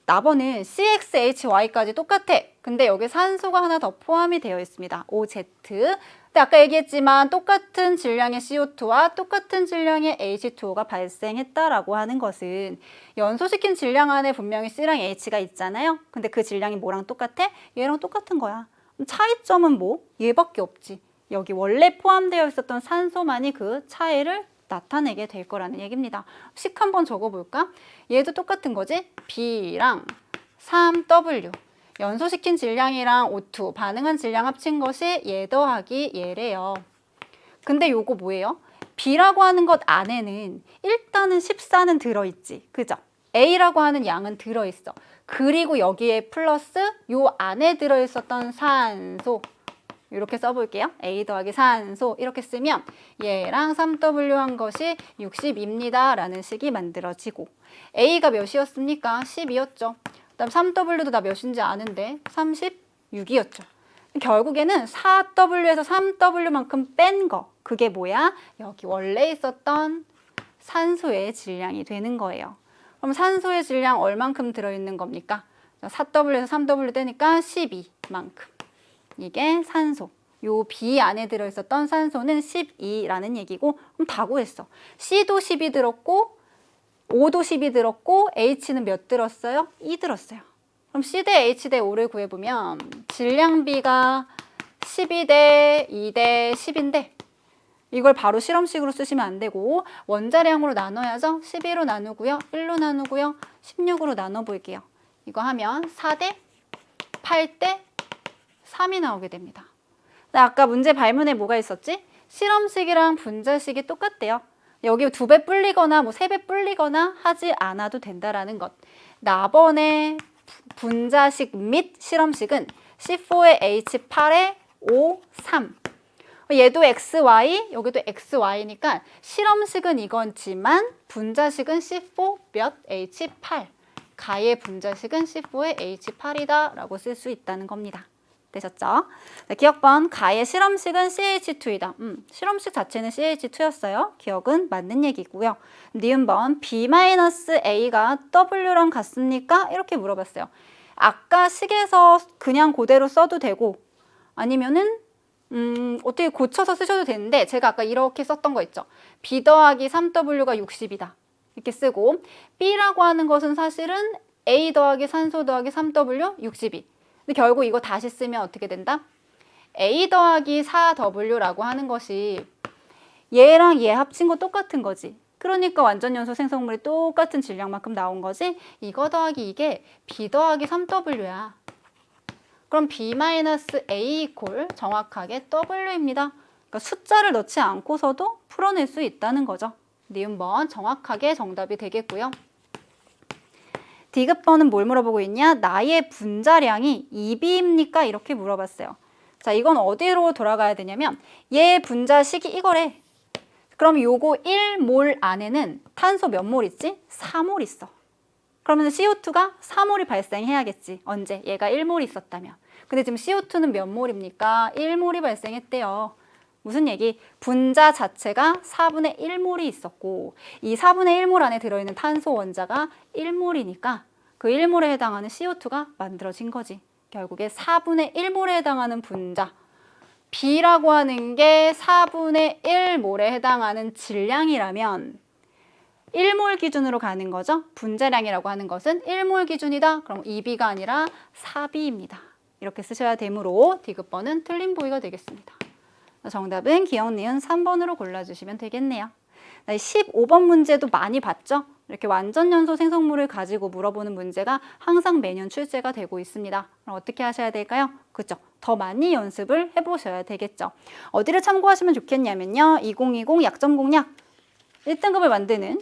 나번은 CXHY까지 똑같아. 근데 여기 산소가 하나 더 포함이 되어 있습니다. OZ. 근데 아까 얘기했지만 똑같은 질량의 CO2와 똑같은 질량의 H2O가 발생했다라고 하는 것은 연소시킨 질량 안에 분명히 C랑 H가 있잖아요. 근데 그 질량이 뭐랑 똑같아? 얘랑 똑같은 거야. 차이점은 뭐? 얘밖에 없지. 여기 원래 포함되어 있었던 산소만이 그 차이를 나타내게 될 거라는 얘기입니다. 식 한번 적어볼까? 얘도 똑같은 거지? B랑 3W. 연소시킨 질량이랑 O2, 반응한 질량 합친 것이 얘 더하기 얘래요. 근데 요거 뭐예요? B라고 하는 것 안에는 일단은 14는 들어있지. 그죠? A라고 하는 양은 들어있어. 그리고 여기에 플러스 요 안에 들어있었던 산소. 이렇게 써볼게요. A 더하기 산소 이렇게 쓰면 얘랑 3W 한 것이 60입니다. 라는 식이 만들어지고 A가 몇이었습니까? 10이었죠. 그다음 3W도 나 몇인지 아는데 36이었죠. 결국에는 4W에서 3W만큼 뺀 거. 그게 뭐야? 여기 원래 있었던 산소의 질량이 되는 거예요. 그럼 산소의 질량 얼만큼 들어있는 겁니까? 4W에서 3W 떼니까 12만큼. 이게 산소. 요 B 안에 들어있었던 산소는 12라는 얘기고 그럼 다 구했어. C도 10이 들었고 O도 10이 들었고 H는 몇 들었어요? 2 들었어요. 그럼 C 대 H 대 O를 구해보면 질량 B가 12대 2대 10인데 이걸 바로 실험식으로 쓰시면 안 되고 원자량으로 나눠야죠. 12로 나누고요. 1로 나누고요. 16으로 나눠볼게요. 이거 하면 4대 8대 3이 나오게 됩니다. 아까 문제 발문에 뭐가 있었지? 실험식이랑 분자식이 똑같대요. 여기 2배 불리거나 뭐 3배 불리거나 하지 않아도 된다라는 것. 나번의 분자식 및 실험식은 C4에 H8에 O3. 얘도 XY, 여기도 XY니까 실험식은 이건지만 분자식은 C4 몇 H8. 가의 분자식은 C4에 H8이다 라고 쓸 수 있다는 겁니다. 되셨죠? 네, 기억번 가의 실험식은 CH2이다. 실험식 자체는 CH2였어요. 기억은 맞는 얘기고요. 니은번 B-A가 W랑 같습니까? 이렇게 물어봤어요. 아까 식에서 그냥 그대로 써도 되고 아니면은 어떻게 고쳐서 쓰셔도 되는데 제가 아까 이렇게 썼던 거 있죠. B 더하기 3W가 60이다. 이렇게 쓰고 B라고 하는 것은 사실은 A 더하기 산소 더하기 3W 62. 근데 결국 이거 다시 쓰면 어떻게 된다? A 더하기 4W라고 하는 것이 얘랑 얘 합친 거 똑같은 거지. 그러니까 완전연소 생성물이 똑같은 질량만큼 나온 거지. 이거 더하기 이게 B 더하기 3W야. 그럼 B-A 이퀄 정확하게 W입니다. 그러니까 숫자를 넣지 않고서도 풀어낼 수 있다는 거죠. 니은번 정확하게 정답이 되겠고요. D급번은 뭘 물어보고 있냐? 나의 분자량이 2B입니까? 이렇게 물어봤어요. 자, 이건 어디로 돌아가야 되냐면 얘 분자식이 이거래. 그럼 요거 1몰 안에는 탄소 몇 몰 있지? 4몰 있어. 그러면 CO2가 4몰이 발생해야겠지. 언제? 얘가 1몰 있었다면. 근데 지금 CO2는 몇 몰입니까? 1몰이 발생했대요. 무슨 얘기? 분자 자체가 4분의 1몰이 있었고 이 4분의 1몰 안에 들어있는 탄소 원자가 1몰이니까 그 1몰에 해당하는 CO2가 만들어진 거지. 결국에 4분의 1몰에 해당하는 분자 B라고 하는 게 4분의 1몰에 해당하는 질량이라면 1몰 기준으로 가는 거죠. 분자량이라고 하는 것은 1몰 기준이다. 그럼 2B가 아니라 4B입니다. 이렇게 쓰셔야 되므로 D급번은 틀린 보기가 되겠습니다. 정답은 기억 니은 3번으로 골라주시면 되겠네요. 15번 문제도 많이 봤죠? 이렇게 완전연소 생성물을 가지고 물어보는 문제가 항상 매년 출제가 되고 있습니다. 그럼 어떻게 하셔야 될까요? 그죠? 더 많이 연습을 해보셔야 되겠죠. 어디를 참고하시면 좋겠냐면요. 2020 약점 공략 1등급을 만드는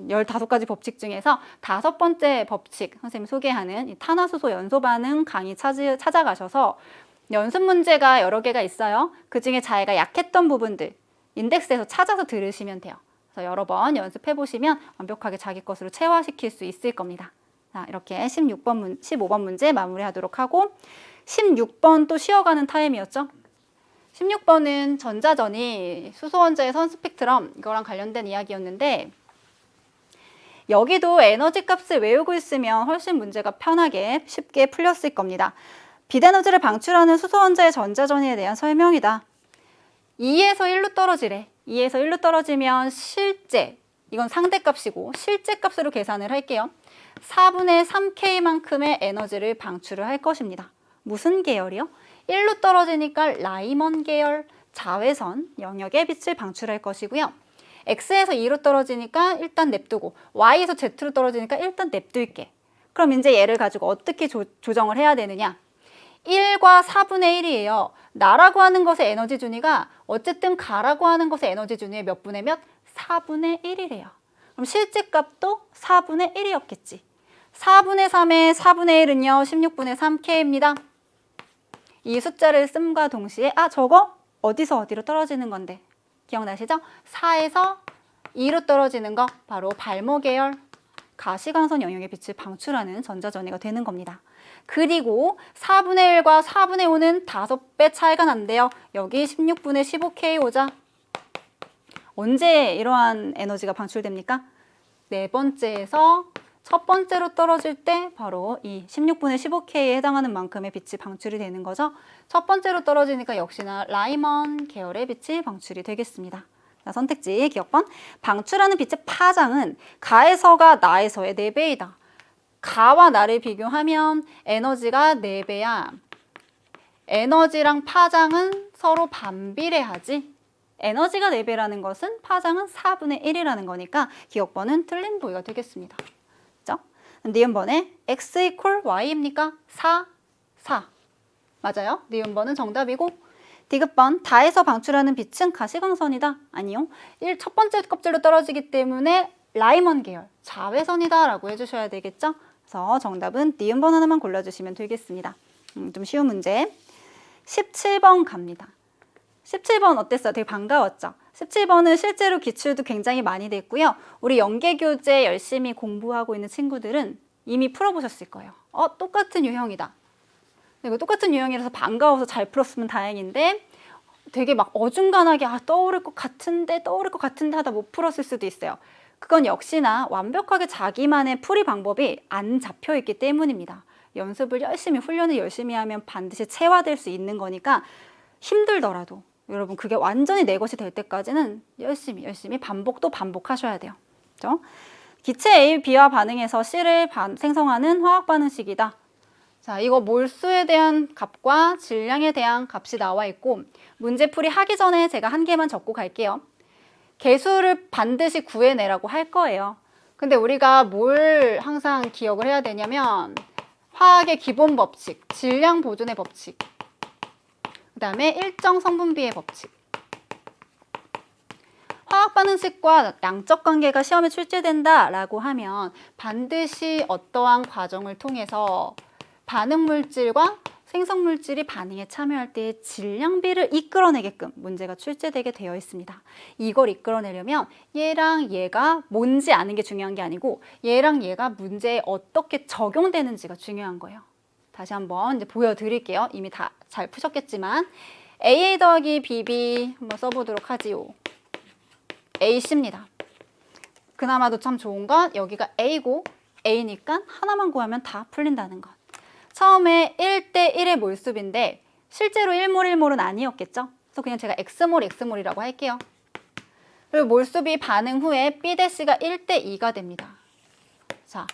15가지 법칙 중에서 5번째 법칙 선생님이 소개하는 이 탄화수소 연소 반응 강의 찾아가셔서 연습 문제가 여러 개가 있어요. 그중에 자기가 약했던 부분들 인덱스에서 찾아서 들으시면 돼요. 그래서 여러 번 연습해 보시면 완벽하게 자기 것으로 체화시킬 수 있을 겁니다. 자, 이렇게 15번 문제 마무리하도록 하고 16번 또 쉬어가는 타임이었죠. 16번은 전자전이 수소원자의 선 스펙트럼 이거랑 관련된 이야기였는데 여기도 에너지 값을 외우고 있으면 훨씬 문제가 편하게 쉽게 풀렸을 겁니다. 비대너지를 방출하는 수소원자의 전자전이에 대한 설명이다. 2에서 1로 떨어지래. 2에서 1로 떨어지면 실제, 이건 상대값이고 실제 값으로 계산을 할게요. 4분의 3K만큼의 에너지를 방출을 할 것입니다. 무슨 계열이요? 1로 떨어지니까 라이먼 계열 자외선 영역의 빛을 방출할 것이고요. X에서 2로 떨어지니까 일단 냅두고 Y에서 Z로 떨어지니까 일단 냅둘게. 그럼 이제 얘를 가지고 어떻게 조정을 해야 되느냐? 1과 4분의 1이에요. 나라고 하는 것의 에너지 준위가 어쨌든 가라고 하는 것의 에너지 준위의 몇 분의 몇? 4분의 1이래요. 그럼 실제 값도 4분의 1이었겠지. 4분의 3의 4분의 1은요. 16분의 3K입니다. 이 숫자를 씀과 동시에 저거 어디서 어디로 떨어지는 건데 기억나시죠? 4에서 2로 떨어지는 거 바로 발모 계열 가시광선 영역의 빛을 방출하는 전자전이가 되는 겁니다. 그리고 4분의 1과 4분의 5는 5배 차이가 난대요. 여기 16분의 15K 오자. 언제 이러한 에너지가 방출됩니까? 네 번째에서 첫 번째로 떨어질 때 바로 이 16분의 15K에 해당하는 만큼의 빛이 방출이 되는 거죠. 첫 번째로 떨어지니까 역시나 라이먼 계열의 빛이 방출이 되겠습니다. 자, 선택지 기억번. 방출하는 빛의 파장은 가에서가 나에서의 4배이다. 가와 나를 비교하면 에너지가 4배야. 에너지랑 파장은 서로 반비례하지. 에너지가 4배라는 것은 파장은 4분의 1이라는 거니까 기억번은 틀린 보기가 되겠습니다. 그죠? 니은번에 x equal y입니까? 4, 4. 맞아요. 니은번은 정답이고 디귿번 다에서 방출하는 빛은 가시광선이다. 아니요. 첫 번째 껍질로 떨어지기 때문에 라이먼 계열, 자외선이다 라고 해주셔야 되겠죠? 그래서 정답은 니은번 하나만 골라주시면 되겠습니다. 좀 쉬운 문제. 17번 갑니다. 17번 어땠어요? 되게 반가웠죠? 17번은 실제로 기출도 굉장히 많이 됐고요. 우리 연계교재 열심히 공부하고 있는 친구들은 이미 풀어보셨을 거예요. 똑같은 유형이다. 이거 똑같은 유형이라서 반가워서 잘 풀었으면 다행인데 되게 막 어중간하게 떠오를 것 같은데 하다 못 풀었을 수도 있어요. 그건 역시나 완벽하게 자기만의 풀이 방법이 안 잡혀 있기 때문입니다. 연습을 열심히 훈련을 열심히 하면 반드시 체화될 수 있는 거니까 힘들더라도 여러분 그게 완전히 내 것이 될 때까지는 열심히 반복도 반복하셔야 돼요. 그렇죠? 기체 A, B와 반응해서 C를 생성하는 화학 반응식이다. 자, 이거 몰수에 대한 값과 질량에 대한 값이 나와 있고 문제풀이 하기 전에 제가 한 개만 적고 갈게요. 개수를 반드시 구해내라고 할 거예요. 근데 우리가 뭘 항상 기억을 해야 되냐면 화학의 기본 법칙, 질량 보존의 법칙, 그 다음에 일정 성분비의 법칙. 화학 반응식과 양적 관계가 시험에 출제된다라고 하면 반드시 어떠한 과정을 통해서 반응 물질과 생성 물질이 반응에 참여할 때의 질량비를 이끌어내게끔 문제가 출제되게 되어 있습니다. 이걸 이끌어내려면 얘랑 얘가 뭔지 아는 게 중요한 게 아니고 얘랑 얘가 문제에 어떻게 적용되는지가 중요한 거예요. 다시 한번 이제 보여드릴게요. 이미 다 잘 푸셨겠지만 AA 더하기 BB 한번 써보도록 하지요. AC입니다. 그나마도 참 좋은 건 여기가 A고 A니까 하나만 구하면 다 풀린다는 것. 처음에 1대1의 몰수비인데 실제로 1몰 1몰은 아니었겠죠? 그래서 그냥 제가 X몰 X몰이라고 할게요. 그리고 몰수비 반응 후에 B-C가 1대2가 됩니다. 자,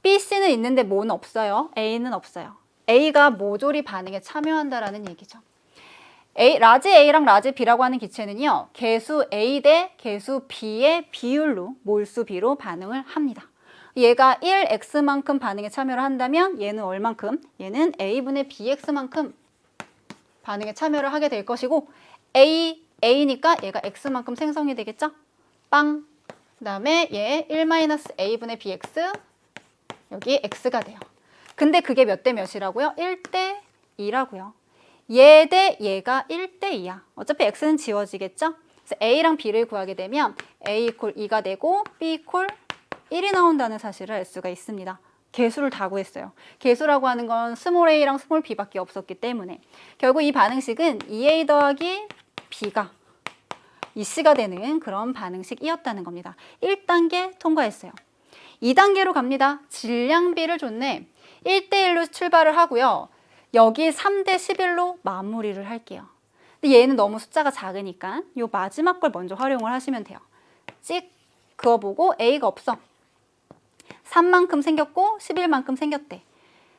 BC는 있는데 뭐는 없어요? A는 없어요. A가 모조리 반응에 참여한다라는 얘기죠. 라지 A랑 라지 B라고 하는 기체는요, 개수 A 대 개수 B의 비율로 몰수 B로 반응을 합니다. 얘가 1x만큼 반응에 참여를 한다면 얘는 얼만큼? 얘는 A분의 BX만큼 반응에 참여를 하게 될 것이고, A니까 얘가 X만큼 생성이 되겠죠? 빵! 그 다음에 얘 1-A분의 BX, 여기 X가 돼요. 근데 그게 몇 대 몇이라고요? 1대 2라고요. 얘 대 얘가 1대 2야. 어차피 X는 지워지겠죠? 그래서 A랑 B를 구하게 되면 A 이퀄 2가 되고 B 이퀄 1이 나온다는 사실을 알 수가 있습니다. 개수를 다 구했어요. 개수라고 하는 건 스몰 a랑 스몰 b밖에 없었기 때문에 결국 이 반응식은 2a 더하기 b가 2c가 되는 그런 반응식이었다는 겁니다. 1단계 통과했어요. 2단계로 갑니다. 질량비를 줬네. 1대1로 출발을 하고요. 여기 3대 11로 마무리를 할게요. 근데 얘는 너무 숫자가 작으니까 이 마지막 걸 먼저 활용을 하시면 돼요. 찍 그어보고 A가 없어. 3만큼 생겼고 11만큼 생겼대.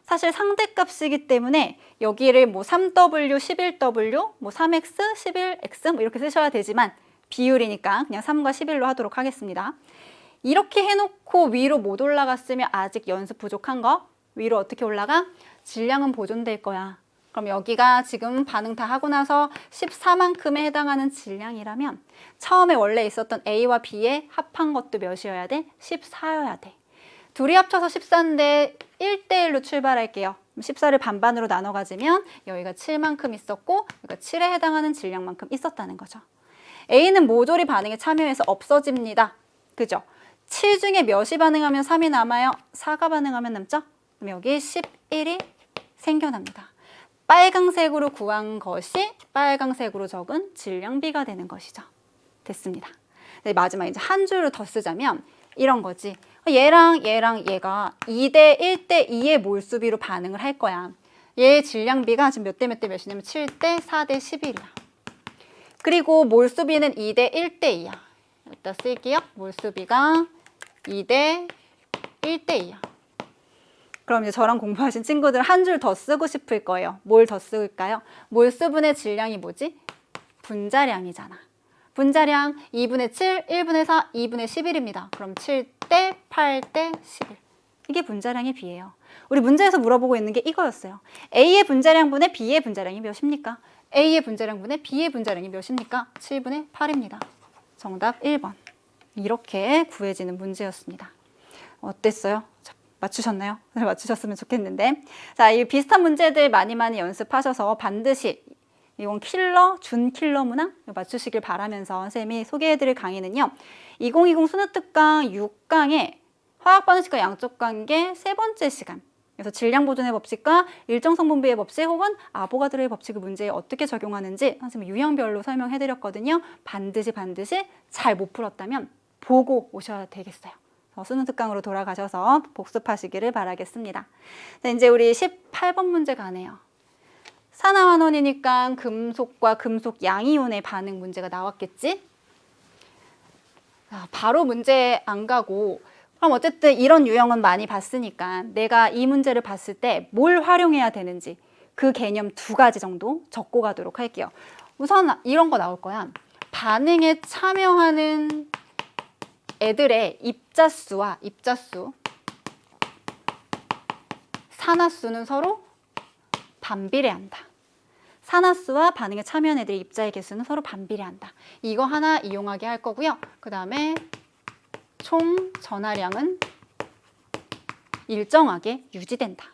사실 상대값이기 때문에 여기를 뭐 3W, 11W, 뭐 3X, 11X 뭐 이렇게 쓰셔야 되지만 비율이니까 그냥 3과 11로 하도록 하겠습니다. 이렇게 해놓고 위로 못 올라갔으면 아직 연습 부족한 거. 위로 어떻게 올라가? 질량은 보존될 거야. 그럼 여기가 지금 반응 다 하고 나서 14만큼에 해당하는 질량이라면 처음에 원래 있었던 A와 B의 합한 것도 몇이어야 돼? 14여야 돼. 둘이 합쳐서 14인데 1대1로 출발할게요. 14를 반반으로 나눠 가지면 여기가 7만큼 있었고 여기가 7에 해당하는 질량만큼 있었다는 거죠. A는 모조리 반응에 참여해서 없어집니다. 그죠? 7 중에 몇이 반응하면 3이 남아요? 4가 반응하면 남죠? 그럼 여기 11이 생겨납니다. 빨강색으로 구한 것이 빨강색으로 적은 질량비가 되는 것이죠. 됐습니다. 네, 마지막 이제 한 줄을 더 쓰자면 이런 거지. 얘랑 얘가 2대 1대 2의 몰수비로 반응을 할 거야. 얘 질량비가 지금 몇 대 몇 대 몇이냐면 7대 4대 11이야. 그리고 몰수비는 2대 1대 2야. 여기다 쓸게요. 몰수비가 2대 1대 2야. 그럼 이제 저랑 공부하신 친구들 한 줄 더 쓰고 싶을 거예요. 뭘 더 쓸까요? 몰수분의 질량이 뭐지? 분자량이잖아. 분자량 2분의 7, 1분의 4, 2분의 11입니다. 그럼 7대 8대 11. 이게 분자량의 비예요. 우리 문제에서 물어보고 있는 게 이거였어요. A의 분자량분의 B의 분자량이 몇입니까? A의 분자량분의 B의 분자량이 몇입니까? 7분의 8입니다. 정답 1번. 이렇게 구해지는 문제였습니다. 어땠어요? 맞추셨나요? 맞추셨으면 좋겠는데. 자, 이 비슷한 문제들 많이 연습하셔서 반드시 이건 킬러, 준킬러 문항 맞추시길 바라면서 쌤이 소개해드릴 강의는요. 2020 수능특강 6강의 화학반응식과 양적관계 세 번째 시간. 그래서 질량보존의 법칙과 일정성분비의 법칙 혹은 아보가드로의 법칙을 문제에 어떻게 적용하는지 선생님이 유형별로 설명해드렸거든요. 반드시 잘 못 풀었다면 보고 오셔야 되겠어요. 수능특강으로 돌아가셔서 복습하시기를 바라겠습니다. 자, 이제 우리 18번 문제 가네요. 산화환원이니까 금속과 금속 양이온의 반응 문제가 나왔겠지? 바로 문제 안 가고 그럼 어쨌든 이런 유형은 많이 봤으니까 내가 이 문제를 봤을 때 뭘 활용해야 되는지 그 개념 2가지 정도 적고 가도록 할게요. 우선 이런 거 나올 거야. 반응에 참여하는 애들의 입자수와 입자수, 산화수는 서로 반비례한다. 산화수와 반응에 참여한 애들의 입자의 개수는 서로 반비례한다. 이거 하나 이용하게 할 거고요. 그 다음에 총 전하량은 일정하게 유지된다.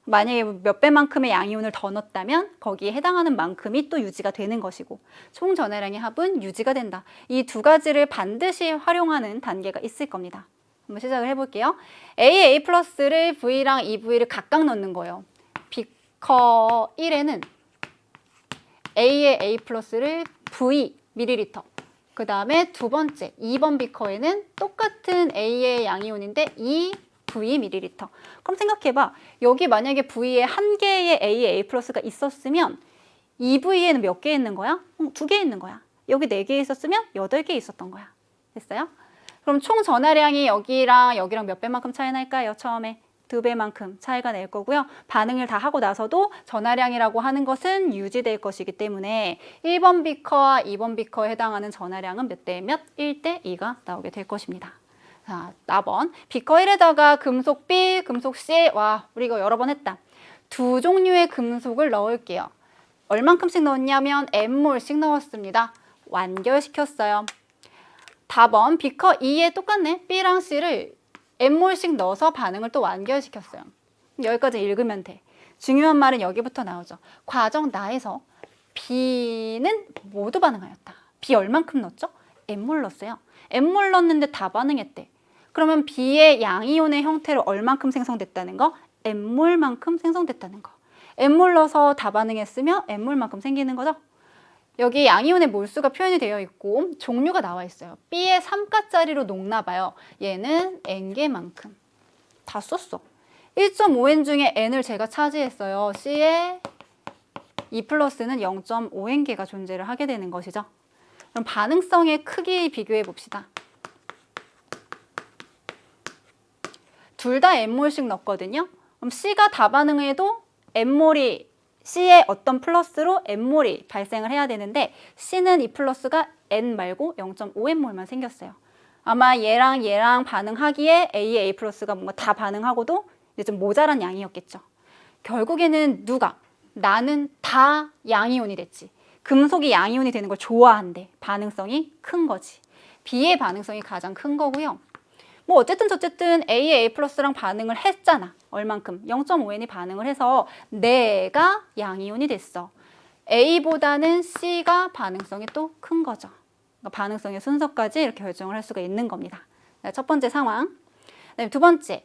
만약에 몇 배만큼의 양이온을 더 넣었다면 거기에 해당하는 만큼이 또 유지가 되는 것이고 총 전하량의 합은 유지가 된다. 이 2가지를 반드시 활용하는 단계가 있을 겁니다. 한번 시작을 해볼게요. A에 A 플러스를 V랑 2V를 각각 넣는 거예요. 비커 1에는 A에 A 플러스를 V ml, 그 다음에 두 번째 2번 비커에는 똑같은 A의 양이온인데 2V ml. 그럼 생각해봐. 여기 만약에 V에 한 개의 A에 A 플러스가 있었으면 2V에는 몇 개 있는 거야? 2개 있는 거야. 여기 4개 있었으면 8개 있었던 거야. 됐어요? 그럼 총 전하량이 여기랑 몇 배만큼 차이 날까요? 처음에 2배만큼 차이가 낼 거고요. 반응을 다 하고 나서도 전하량이라고 하는 것은 유지될 것이기 때문에 1번 비커와 2번 비커에 해당하는 전하량은 몇 대 몇? 1대 2가 나오게 될 것입니다. 자, 4번. 비커 1에다가 금속 B, 금속 C. 와, 우리 이거 여러 번 했다. 두 종류의 금속을 넣을게요. 얼만큼씩 넣었냐면 N몰씩 넣었습니다. 완결시켰어요. 4번. 비커 2에 똑같네. B랑 C를 N몰씩 넣어서 반응을 또 완결시켰어요. 여기까지 읽으면 돼. 중요한 말은 여기부터 나오죠. 과정 나에서 B는 모두 반응하였다. B 얼만큼 넣었죠? N몰 넣었어요. N몰 넣었는데 다 반응했대. 그러면 B의 양이온의 형태로 얼만큼 생성됐다는 거? N몰만큼 생성됐다는 거. N몰 넣어서 다 반응했으면 N몰만큼 생기는 거죠. 여기 양이온의 몰수가 표현이 되어 있고 종류가 나와 있어요. B의 3가짜리로 녹나 봐요. 얘는 N개만큼. 다 썼어. 1.5N 중에 N을 제가 차지했어요. C의 2 플러스는 0.5N개가 존재를 하게 되는 것이죠. 그럼 반응성의 크기 비교해 봅시다. 둘 다 N몰씩 넣었거든요. 그럼 C가 다 반응해도 N몰이 C의 어떤 플러스로 N몰이 발생을 해야 되는데 C는 이 플러스가 N 말고 0.5N몰만 생겼어요. 아마 얘랑 반응하기에 A의 A 플러스가 뭔가 다 반응하고도 이제 좀 모자란 양이었겠죠. 결국에는 누가? 나는 다 양이온이 됐지. 금속이 양이온이 되는 걸 좋아한대. 반응성이 큰 거지. B의 반응성이 가장 큰 거고요. 뭐 어쨌든 저쨌든 A의 A 플러스랑 반응을 했잖아. 얼만큼? 0.5N이 반응을 해서 내가 양이온이 됐어. A보다는 C가 반응성이 또 큰 거죠. 그러니까 반응성의 순서까지 이렇게 결정을 할 수가 있는 겁니다. 첫 번째 상황. 그다음에 두 번째,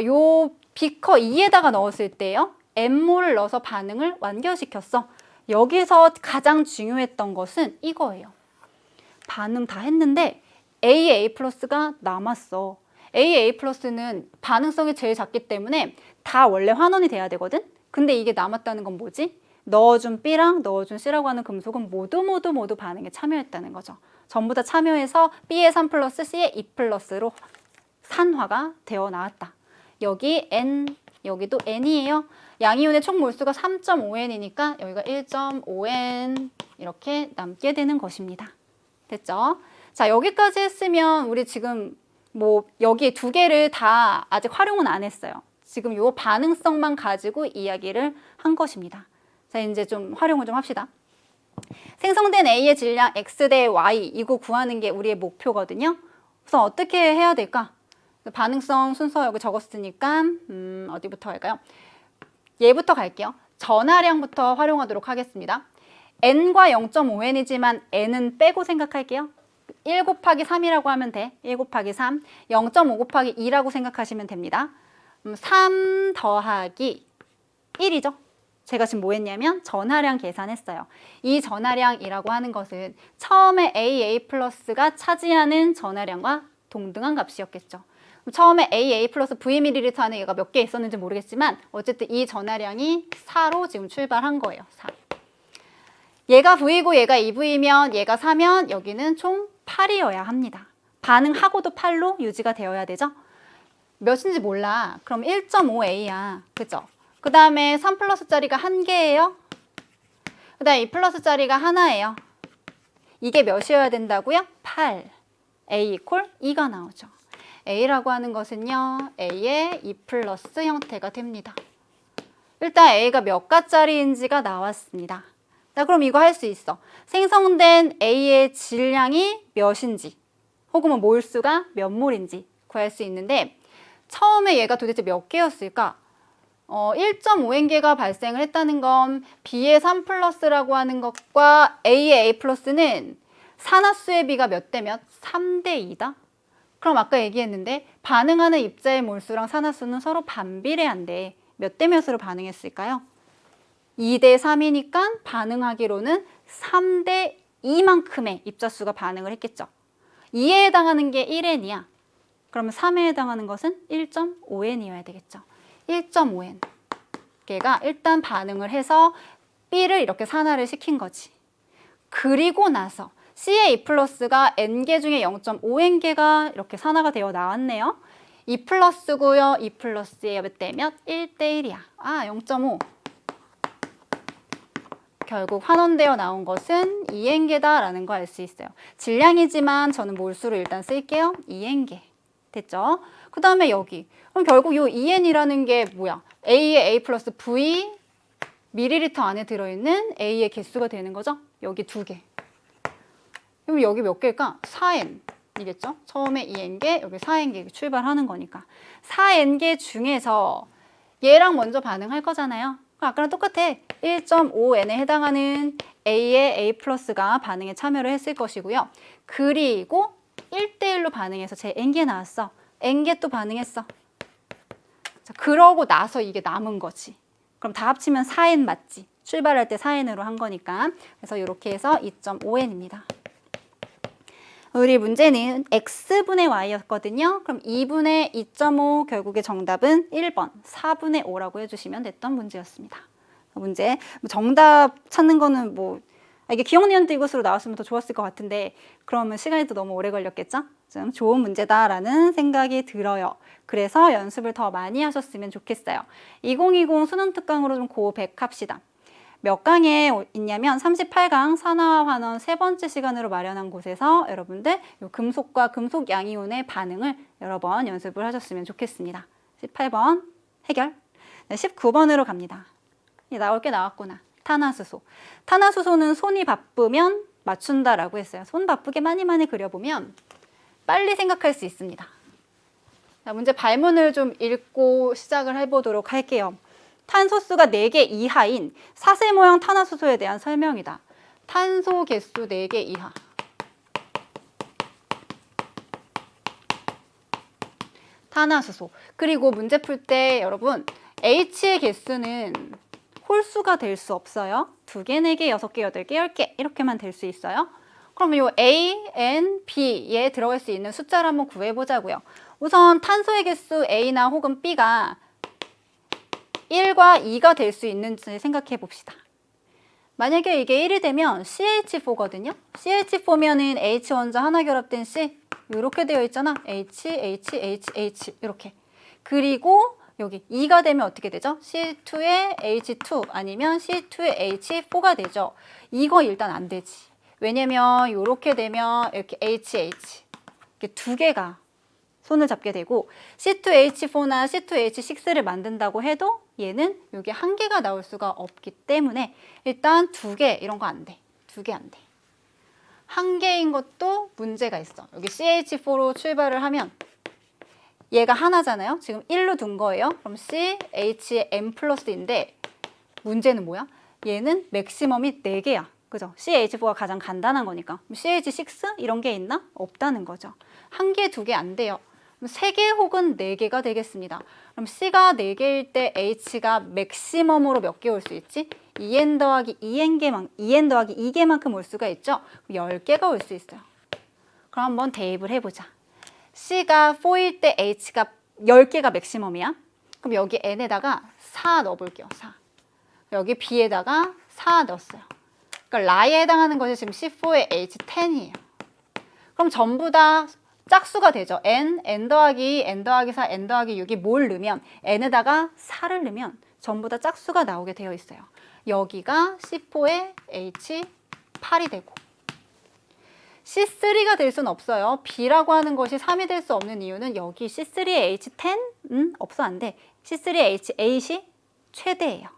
요 비커 2에다가 넣었을 때요. N몰을 넣어서 반응을 완결시켰어. 여기서 가장 중요했던 것은 이거예요. 반응 다 했는데 A의 A 플러스가 남았어. A의 A 플러스는 반응성이 제일 작기 때문에 다 원래 환원이 돼야 되거든? 근데 이게 남았다는 건 뭐지? 넣어준 B랑 넣어준 C라고 하는 금속은 모두 반응에 참여했다는 거죠. 전부 다 참여해서 B의 3 플러스 C의 2 플러스로 산화가 되어 나왔다. 여기 N, 여기도 N이에요. 양이온의 총 몰수가 3.5N이니까 여기가 1.5N 이렇게 남게 되는 것입니다. 됐죠? 자, 여기까지 했으면 우리 지금 뭐 여기 두 개를 다 아직 활용은 안 했어요. 지금 요 반응성만 가지고 이야기를 한 것입니다. 자, 이제 좀 활용을 좀 합시다. 생성된 A의 질량 X 대 Y 이거 구하는 게 우리의 목표거든요. 우선 어떻게 해야 될까? 반응성 순서 여기 적었으니까 어디부터 할까요? 얘부터 갈게요. 전하량부터 활용하도록 하겠습니다. N과 0.5N이지만 N은 빼고 생각할게요. 1 곱하기 3이라고 하면 돼. 1 곱하기 3. 0.5 곱하기 2라고 생각하시면 됩니다. 3 더하기 1이죠. 제가 지금 뭐 했냐면 전하량 계산했어요. 이 전하량이라고 하는 것은 처음에 A 플러스가 차지하는 전하량과 동등한 값이었겠죠. 처음에 A 플러스 Vml 안에 얘가 몇 개 있었는지 모르겠지만 어쨌든 이 전하량이 4로 지금 출발한 거예요. 4. 얘가 V고 얘가 2V면 얘가 4면 여기는 총 8이어야 합니다. 반응하고도 8로 유지가 되어야 되죠. 몇인지 몰라. 그럼 1.5A야. 그죠? 그 다음에 3 플러스짜리가 1개예요. 그 다음에 2 플러스짜리가 하나예요. 이게 몇이어야 된다고요? 8. A 이퀄 2가 나오죠. A라고 하는 것은요. A의 2 플러스 형태가 됩니다. 일단 A가 몇 가짜리인지가 나왔습니다. 자, 그럼 이거 할 수 있어. 생성된 A의 질량이 몇인지 혹은 뭐 몰수가 몇 몰인지 구할 수 있는데 처음에 얘가 도대체 몇 개였을까? 1.5N개가 발생을 했다는 건 B의 3 플러스라고 하는 것과 A의 A 플러스는 산화수의 비가 몇 대 몇? 3대 2다? 그럼 아까 얘기했는데 반응하는 입자의 몰수랑 산화수는 서로 반비례한데 몇 대 몇으로 반응했을까요? 2대 3이니까 반응하기로는 3대 2만큼의 입자수가 반응을 했겠죠. 2에 해당하는 게 1N이야. 그러면 3에 해당하는 것은 1.5N이어야 되겠죠. 1.5N. 걔가 일단 반응을 해서 B를 이렇게 산화를 시킨 거지. 그리고 나서 C의 2 플러스가 N개 중에 0.5N개가 이렇게 산화가 되어 나왔네요. 2 플러스고요. 2 플러스에 몇 대 몇? 1대 1이야. 아, 0.5. 결국 환원되어 나온 것은 2N개다라는 거 알 수 있어요. 질량이지만 저는 몰수로 일단 쓸게요. 2N개. 됐죠? 그 다음에 여기. 그럼 결국 이 2N이라는 게 뭐야? A의 A 플러스 V 밀리리터 안에 들어있는 A의 개수가 되는 거죠? 여기 2개. 그럼 여기 몇 개일까? 4N. 이겠죠? 처음에 2N개, 여기 4N개 출발하는 거니까. 4N개 중에서 얘랑 먼저 반응할 거잖아요. 아까랑 똑같아. 1.5N에 해당하는 A의 A 플러스가 반응에 참여를 했을 것이고요. 그리고 1대1로 반응해서 제 N개 나왔어. N개 또 반응했어. 자, 그러고 나서 이게 남은 거지. 그럼 다 합치면 4N 맞지? 출발할 때 4N으로 한 거니까. 그래서 이렇게 해서 2.5N입니다. 우리 문제는 x분의 y였거든요. 그럼 2분의 2.5 결국에 정답은 1번 4분의 5라고 해주시면 됐던 문제였습니다. 문제 정답 찾는 거는 뭐 이게 기억 니은트 이것으로 나왔으면 더 좋았을 것 같은데 그러면 시간이 또 너무 오래 걸렸겠죠? 좀 좋은 문제다라는 생각이 들어요. 그래서 연습을 더 많이 하셨으면 좋겠어요. 2020 수능 특강으로 좀 고백합시다. 몇 강에 있냐면 38강 산화와 환원 세 번째 시간으로 마련한 곳에서 여러분들 요 금속과 금속 양이온의 반응을 여러 번 연습을 하셨으면 좋겠습니다. 18번 해결. 19번으로 갑니다. 나올 게 나왔구나. 탄화수소. 탄화수소는 손이 바쁘면 맞춘다라고 했어요. 손 바쁘게 많이 그려보면 빨리 생각할 수 있습니다. 자, 문제 발문을 좀 읽고 시작을 해보도록 할게요. 탄소수가 4개 이하인 사슬 모형 탄화수소에 대한 설명이다. 탄소 개수 4개 이하. 탄화수소. 그리고 문제 풀 때 여러분 H의 개수는 홀수가 될 수 없어요. 2개, 4개, 6개, 8개, 10개 이렇게만 될 수 있어요. 그럼 요 A, N, B에 들어갈 수 있는 숫자를 한번 구해보자고요. 우선 탄소의 개수 A나 혹은 B가 1과 2가 될 수 있는지 생각해 봅시다. 만약에 이게 1이 되면 CH4거든요. CH4면은 H 원자 하나 결합된 C 이렇게 되어 있잖아. H, H, H, H 이렇게. 그리고 여기 2가 되면 어떻게 되죠? C2에 H2 아니면 C2에 H4가 되죠. 이거 일단 안 되지. 왜냐면 이렇게 되면 이렇게 HH 이렇게 2개가 손을 잡게 되고 C2H4나 C2H6를 만든다고 해도 얘는 여기 1개가 나올 수가 없기 때문에 일단 2개 이런 거 안 돼. 2개 안 돼. 1개인 것도 문제가 있어. 여기 CH4로 출발을 하면 얘가 하나잖아요. 지금 1로 둔 거예요. 그럼 CH의 M 플러스인데 문제는 뭐야? 얘는 맥시멈이 4개야. 그죠? CH4가 가장 간단한 거니까. CH6 이런 게 있나? 없다는 거죠. 1개, 2개 안 돼요. 3개 혹은 4개가 되겠습니다. 그럼 C가 4개일 때 H가 맥시멈으로 몇 개 올 수 있지? 2n 더하기 2n 더하기 2개만큼 올 수가 있죠? 10개가 올 수 있어요. 그럼 한번 대입을 해보자. C가 4일 때 H가 10개가 맥시멈이야. 그럼 여기 N에다가 4 넣어볼게요. 4. 여기 B에다가 4 넣었어요. 그러니까 라이에 해당하는 것이 지금 C4의 H10이에요. 그럼 전부 다 짝수가 되죠. N 더하기 4, N 더하기 6이 뭘 넣으면 N에다가 4를 넣으면 전부 다 짝수가 나오게 되어 있어요. 여기가 C4의 H8이 되고 C3가 될 수는 없어요. B라고 하는 것이 3이 될 수 없는 이유는 여기 C3의 H10? 없어 안 돼. C3의 H8이 최대예요.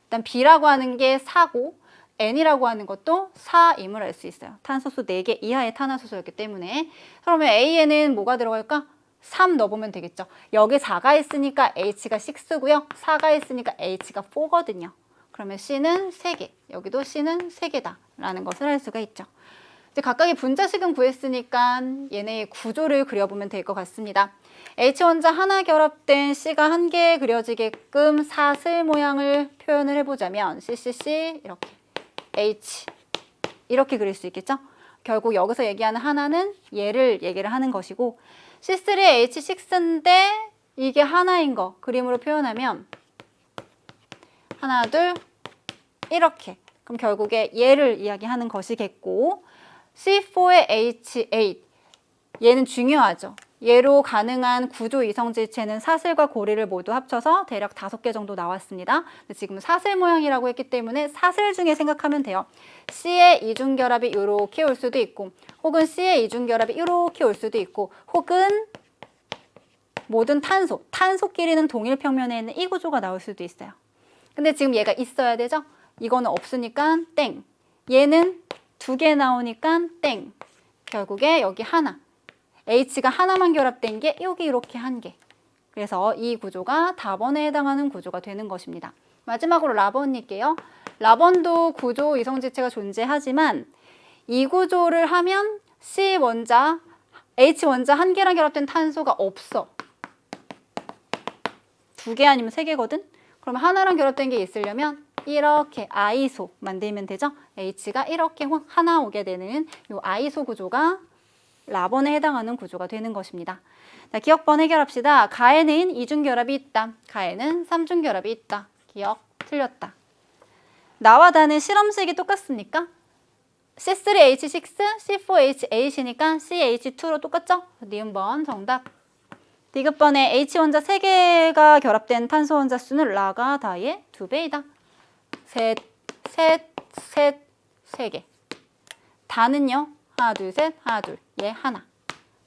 일단 B라고 하는 게 4고 N이라고 하는 것도 4임을 알 수 있어요. 탄소수 4개 이하의 탄화수소였기 때문에. 그러면 A에는 뭐가 들어갈까? 3 넣어보면 되겠죠. 여기 4가 있으니까 H가 6고요. 4가 있으니까 H가 4거든요. 그러면 C는 3개, 여기도 C는 3개다 라는 것을 알 수가 있죠. 이제 각각의 분자식은 구했으니까 얘네의 구조를 그려보면 될 것 같습니다. H 원자 하나 결합된 C가 1개 그려지게끔 사슬 모양을 표현을 해보자면 CCC 이렇게 H 이렇게 그릴 수 있겠죠? 결국 여기서 얘기하는 하나는 얘를 얘기를 하는 것이고 C3의 H6인데 이게 하나인 거 그림으로 표현하면 하나 둘 이렇게 그럼 결국에 얘를 이야기하는 것이겠고 C4의 H8 얘는 중요하죠. 얘로 가능한 구조 이성질체는 사슬과 고리를 모두 합쳐서 대략 5개 정도 나왔습니다. 근데 지금 사슬 모양이라고 했기 때문에 사슬 중에 생각하면 돼요. C의 이중결합이 이렇게 올 수도 있고, 혹은 C의 이중결합이 이렇게 올 수도 있고, 혹은 모든 탄소끼리는 동일 평면에 있는 이 구조가 나올 수도 있어요. 근데 지금 얘가 있어야 되죠? 이거는 없으니까 땡. 얘는 2개 나오니까 땡. 결국에 여기 하나. H가 하나만 결합된 게 여기 이렇게 한 개. 그래서 이 구조가 답원에 해당하는 구조가 되는 것입니다. 마지막으로 라번일게요. 라번도 구조 이성질체가 존재하지만 이 구조를 하면 C 원자, H 원자 한 개랑 결합된 탄소가 없어. 2개 아니면 3개거든? 그럼 하나랑 결합된 게 있으려면 이렇게 아이소 만들면 되죠? H가 이렇게 하나 오게 되는 이 아이소 구조가 라번에 해당하는 구조가 되는 것입니다. 자, 기억번 해결합시다. 가에는 이중결합이 있다. 가에는 삼중결합이 있다. 기억 틀렸다. 나와 다는 실험식이 똑같습니까? C3H6, C4H8이니까 CH2로 똑같죠? 니은번 정답. 디귿번에 H 원자 3개가 결합된 탄소 원자 수는 라가 다의 2배이다. 셋, 3개. 다는요? 하나, 둘, 셋, 하나, 둘. 얘 하나.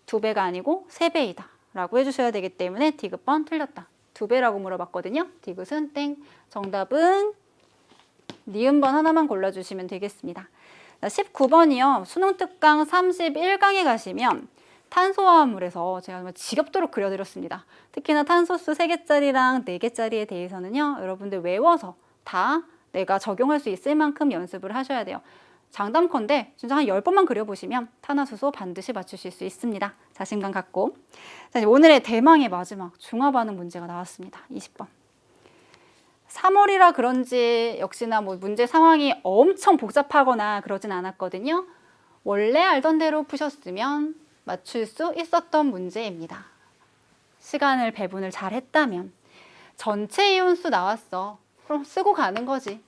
2배가 아니고 3배이다. 라고 해주셔야 되기 때문에 디귿번 틀렸다. 2배라고 물어봤거든요. 디귿은 땡. 정답은 니은번 하나만 골라주시면 되겠습니다. 19번이요. 수능 특강 31강에 가시면 탄소화합물에서 제가 지겹도록 그려드렸습니다. 특히나 탄소수 3개짜리랑 4개짜리에 대해서는요. 여러분들 외워서 다 내가 적용할 수 있을 만큼 연습을 하셔야 돼요. 장담컨대 진짜 한 10번만 그려보시면 탄화수소 반드시 맞추실 수 있습니다. 자신감 갖고. 자, 오늘의 대망의 마지막 중화반응 문제가 나왔습니다. 20번. 3월이라 그런지 역시나 뭐 문제 상황이 엄청 복잡하거나 그러진 않았거든요. 원래 알던 대로 푸셨으면 맞출 수 있었던 문제입니다. 시간을 배분을 잘 했다면. 전체 이온수 나왔어. 그럼 쓰고 가는 거지.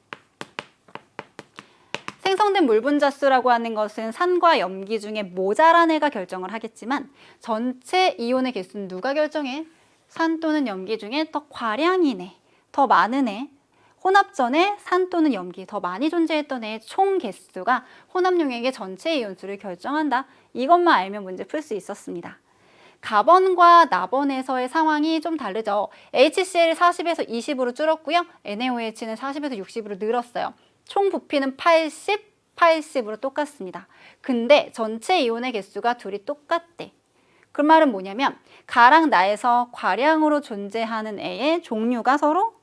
생성된 물 분자수라고 하는 것은 산과 염기 중에 모자란 애가 결정을 하겠지만 전체 이온의 개수는 누가 결정해? 산 또는 염기 중에 더 과량인 애, 더 많은 애, 혼합전에 산 또는 염기 더 많이 존재했던 애의 총 개수가 혼합용액의 전체 이온수를 결정한다. 이것만 알면 문제 풀 수 있었습니다. 가번과 나번에서의 상황이 좀 다르죠. HCl이 40에서 20으로 줄었고요. NaOH는 40에서 60으로 늘었어요. 총 부피는 80으로 똑같습니다. 근데 전체 이온의 개수가 둘이 똑같대. 그 말은 뭐냐면 가랑 나에서 과량으로 존재하는 애의 종류가 서로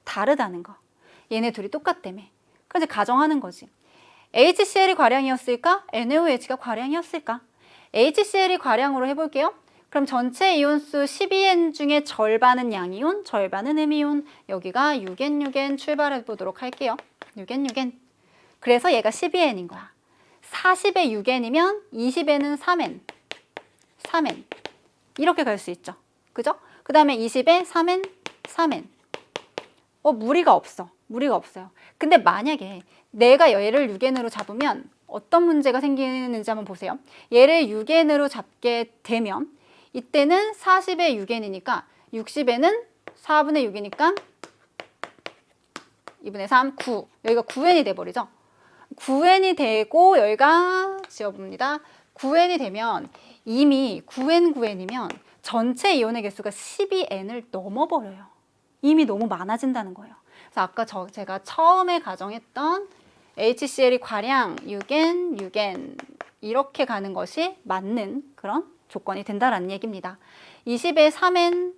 다르다는 거. 얘네 둘이 똑같다며. 그래서 가정하는 거지. HCl이 과량이었을까? NaOH가 과량이었을까? HCl이 과량으로 해볼게요. 그럼 전체 이온수 12N 중에 절반은 양이온, 절반은 음이온. 여기가 6N 출발해 보도록 할게요. 6N. 그래서 얘가 12N인 거야. 40에 6N이면 20에는 3N. 이렇게 갈 수 있죠. 그죠? 그 다음에 20에 3N. 무리가 없어요. 근데 만약에 내가 얘를 6N으로 잡으면 어떤 문제가 생기는지 한번 보세요. 얘를 6N으로 잡게 되면 이때는 40에 6N이니까 60에는 4분의 6이니까 2분의 3, 9. 여기가 9N이 돼버리죠. 9N이 되고 여기가 지워봅니다. 9N이 되면 이미 9N이면 전체 이온의 개수가 12N을 넘어버려요. 이미 너무 많아진다는 거예요. 그래서 아까 제가 처음에 가정했던 HCl이 과량 6N 이렇게 가는 것이 맞는 그런 조건이 된다라는 얘기입니다. 20에 3N.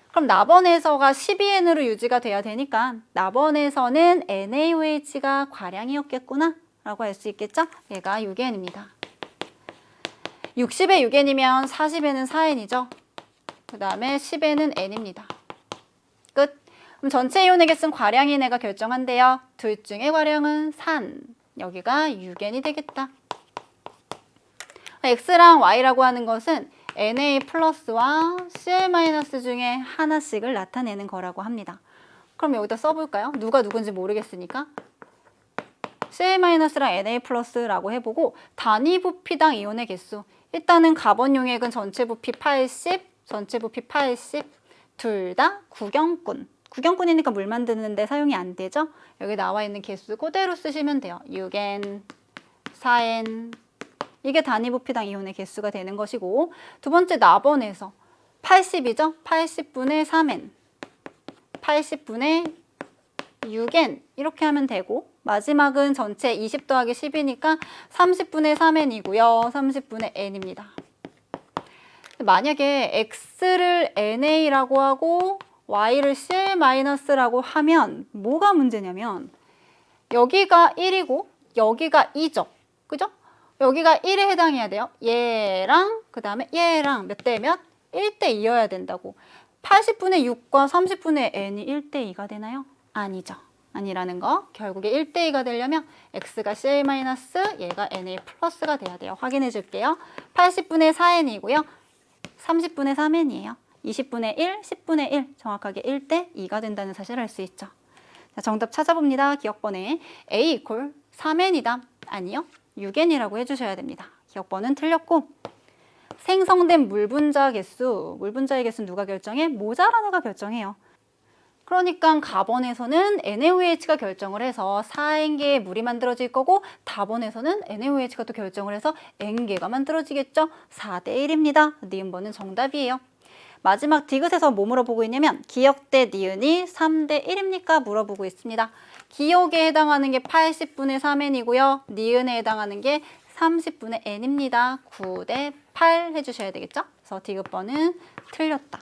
그럼 나번에서가 12N으로 유지가 돼야 되니까 나번에서는 NaOH가 과량이었겠구나 라고 할 수 있겠죠? 얘가 6N입니다. 60에 6N이면 40에는 4N이죠. 그 다음에 10에는 N입니다. 끝. 그럼 전체 이온의 개수는 과량인 애가 결정한대요. 둘 중에 과량은 산. 여기가 6N이 되겠다. X랑 Y라고 하는 것은 Na 플러스와 Cl 마이너스 중에 하나씩을 나타내는 거라고 합니다. 그럼 여기다 써볼까요? 누가 누군지 모르겠으니까. Ca-랑 Na+라고 해보고 단위 부피당 이온의 개수. 일단은 가번 용액은 전체 부피 80, 전체 부피 80. 둘 다 구경꾼. 구경꾼이니까 물 만드는데 사용이 안 되죠? 여기 나와 있는 개수 그대로 쓰시면 돼요. 6N, 4N. 이게 단위 부피당 이온의 개수가 되는 것이고, 두 번째 나번에서 80이죠? 80분의 3N, 80분의 6N 이렇게 하면 되고, 마지막은 전체 20 더하기 10이니까 30분의 3N이고요. 30분의 N입니다. 만약에 X를 NA라고 하고 Y를 CL-라고 하면 뭐가 문제냐면 여기가 1이고 여기가 2죠. 그죠? 여기가 1에 해당해야 돼요. 얘랑 그 다음에 얘랑 몇 대 몇? 1대 2여야 된다고. 80분의 6과 30분의 n이 1대 2가 되나요? 아니죠. 아니라는 거. 결국에 1대 2가 되려면 x가 CL- 얘가 Na+가 돼야 돼요. 확인해 줄게요. 80분의 4n이고요. 30분의 3n이에요. 20분의 1, 10분의 1. 정확하게 1대 2가 된다는 사실을 알 수 있죠. 자, 정답 찾아봅니다. 기억번에 A 이퀄 3n이다. 아니요. 6n이라고 해주셔야 됩니다. 기억번은 틀렸고, 생성된 물 분자 개수, 물 분자의 개수는 누가 결정해? 모자란 애가 결정해요. 그러니까 가번에서는 NaOH가 결정을 해서 4N개의 물이 만들어질 거고, 다번에서는 NaOH가 또 결정을 해서 N개가 만들어지겠죠? 4대 1입니다. 니은번은 정답이에요. 마지막 디귿에서 뭐 물어보고 있냐면 기억 대 니은이 3대 1입니까? 물어보고 있습니다. 기억에 해당하는 게 80분의 3n이고요. 니은에 해당하는 게 30분의 n입니다. 9대 8 해주셔야 되겠죠? 그래서 디귿번은 틀렸다.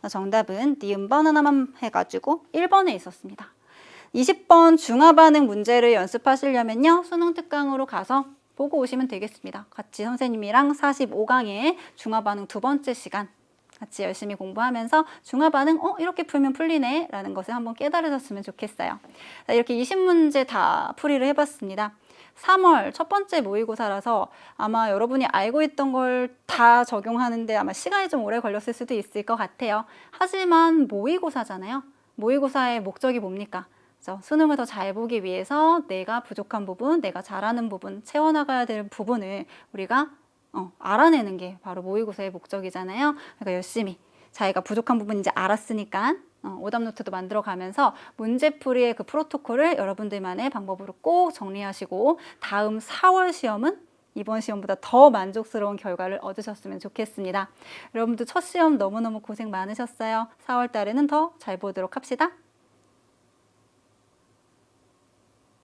정답은 니은번 하나만 해가지고 1번에 있었습니다. 20번 중화반응 문제를 연습하시려면요. 수능 특강으로 가서 보고 오시면 되겠습니다. 같이 선생님이랑 45강의 중화반응 두 번째 시간 같이 열심히 공부하면서 중화반응 이렇게 풀면 풀리네 라는 것을 한번 깨달으셨으면 좋겠어요. 자, 이렇게 20문제 다 풀이를 해봤습니다. 3월 첫 번째 모의고사라서 아마 여러분이 알고 있던 걸 다 적용하는데 아마 시간이 좀 오래 걸렸을 수도 있을 것 같아요. 하지만 모의고사잖아요. 모의고사의 목적이 뭡니까? 수능을 더 잘 보기 위해서 내가 부족한 부분, 내가 잘하는 부분, 채워나가야 될 부분을 우리가 알아내는 게 바로 모의고사의 목적이잖아요. 그러니까 열심히 자기가 부족한 부분 이제 알았으니까 오답노트도 만들어가면서 문제풀이의 그 프로토콜을 여러분들만의 방법으로 꼭 정리하시고 다음 4월 시험은 이번 시험보다 더 만족스러운 결과를 얻으셨으면 좋겠습니다. 여러분들 첫 시험 너무너무 고생 많으셨어요. 4월 달에는 더 잘 보도록 합시다.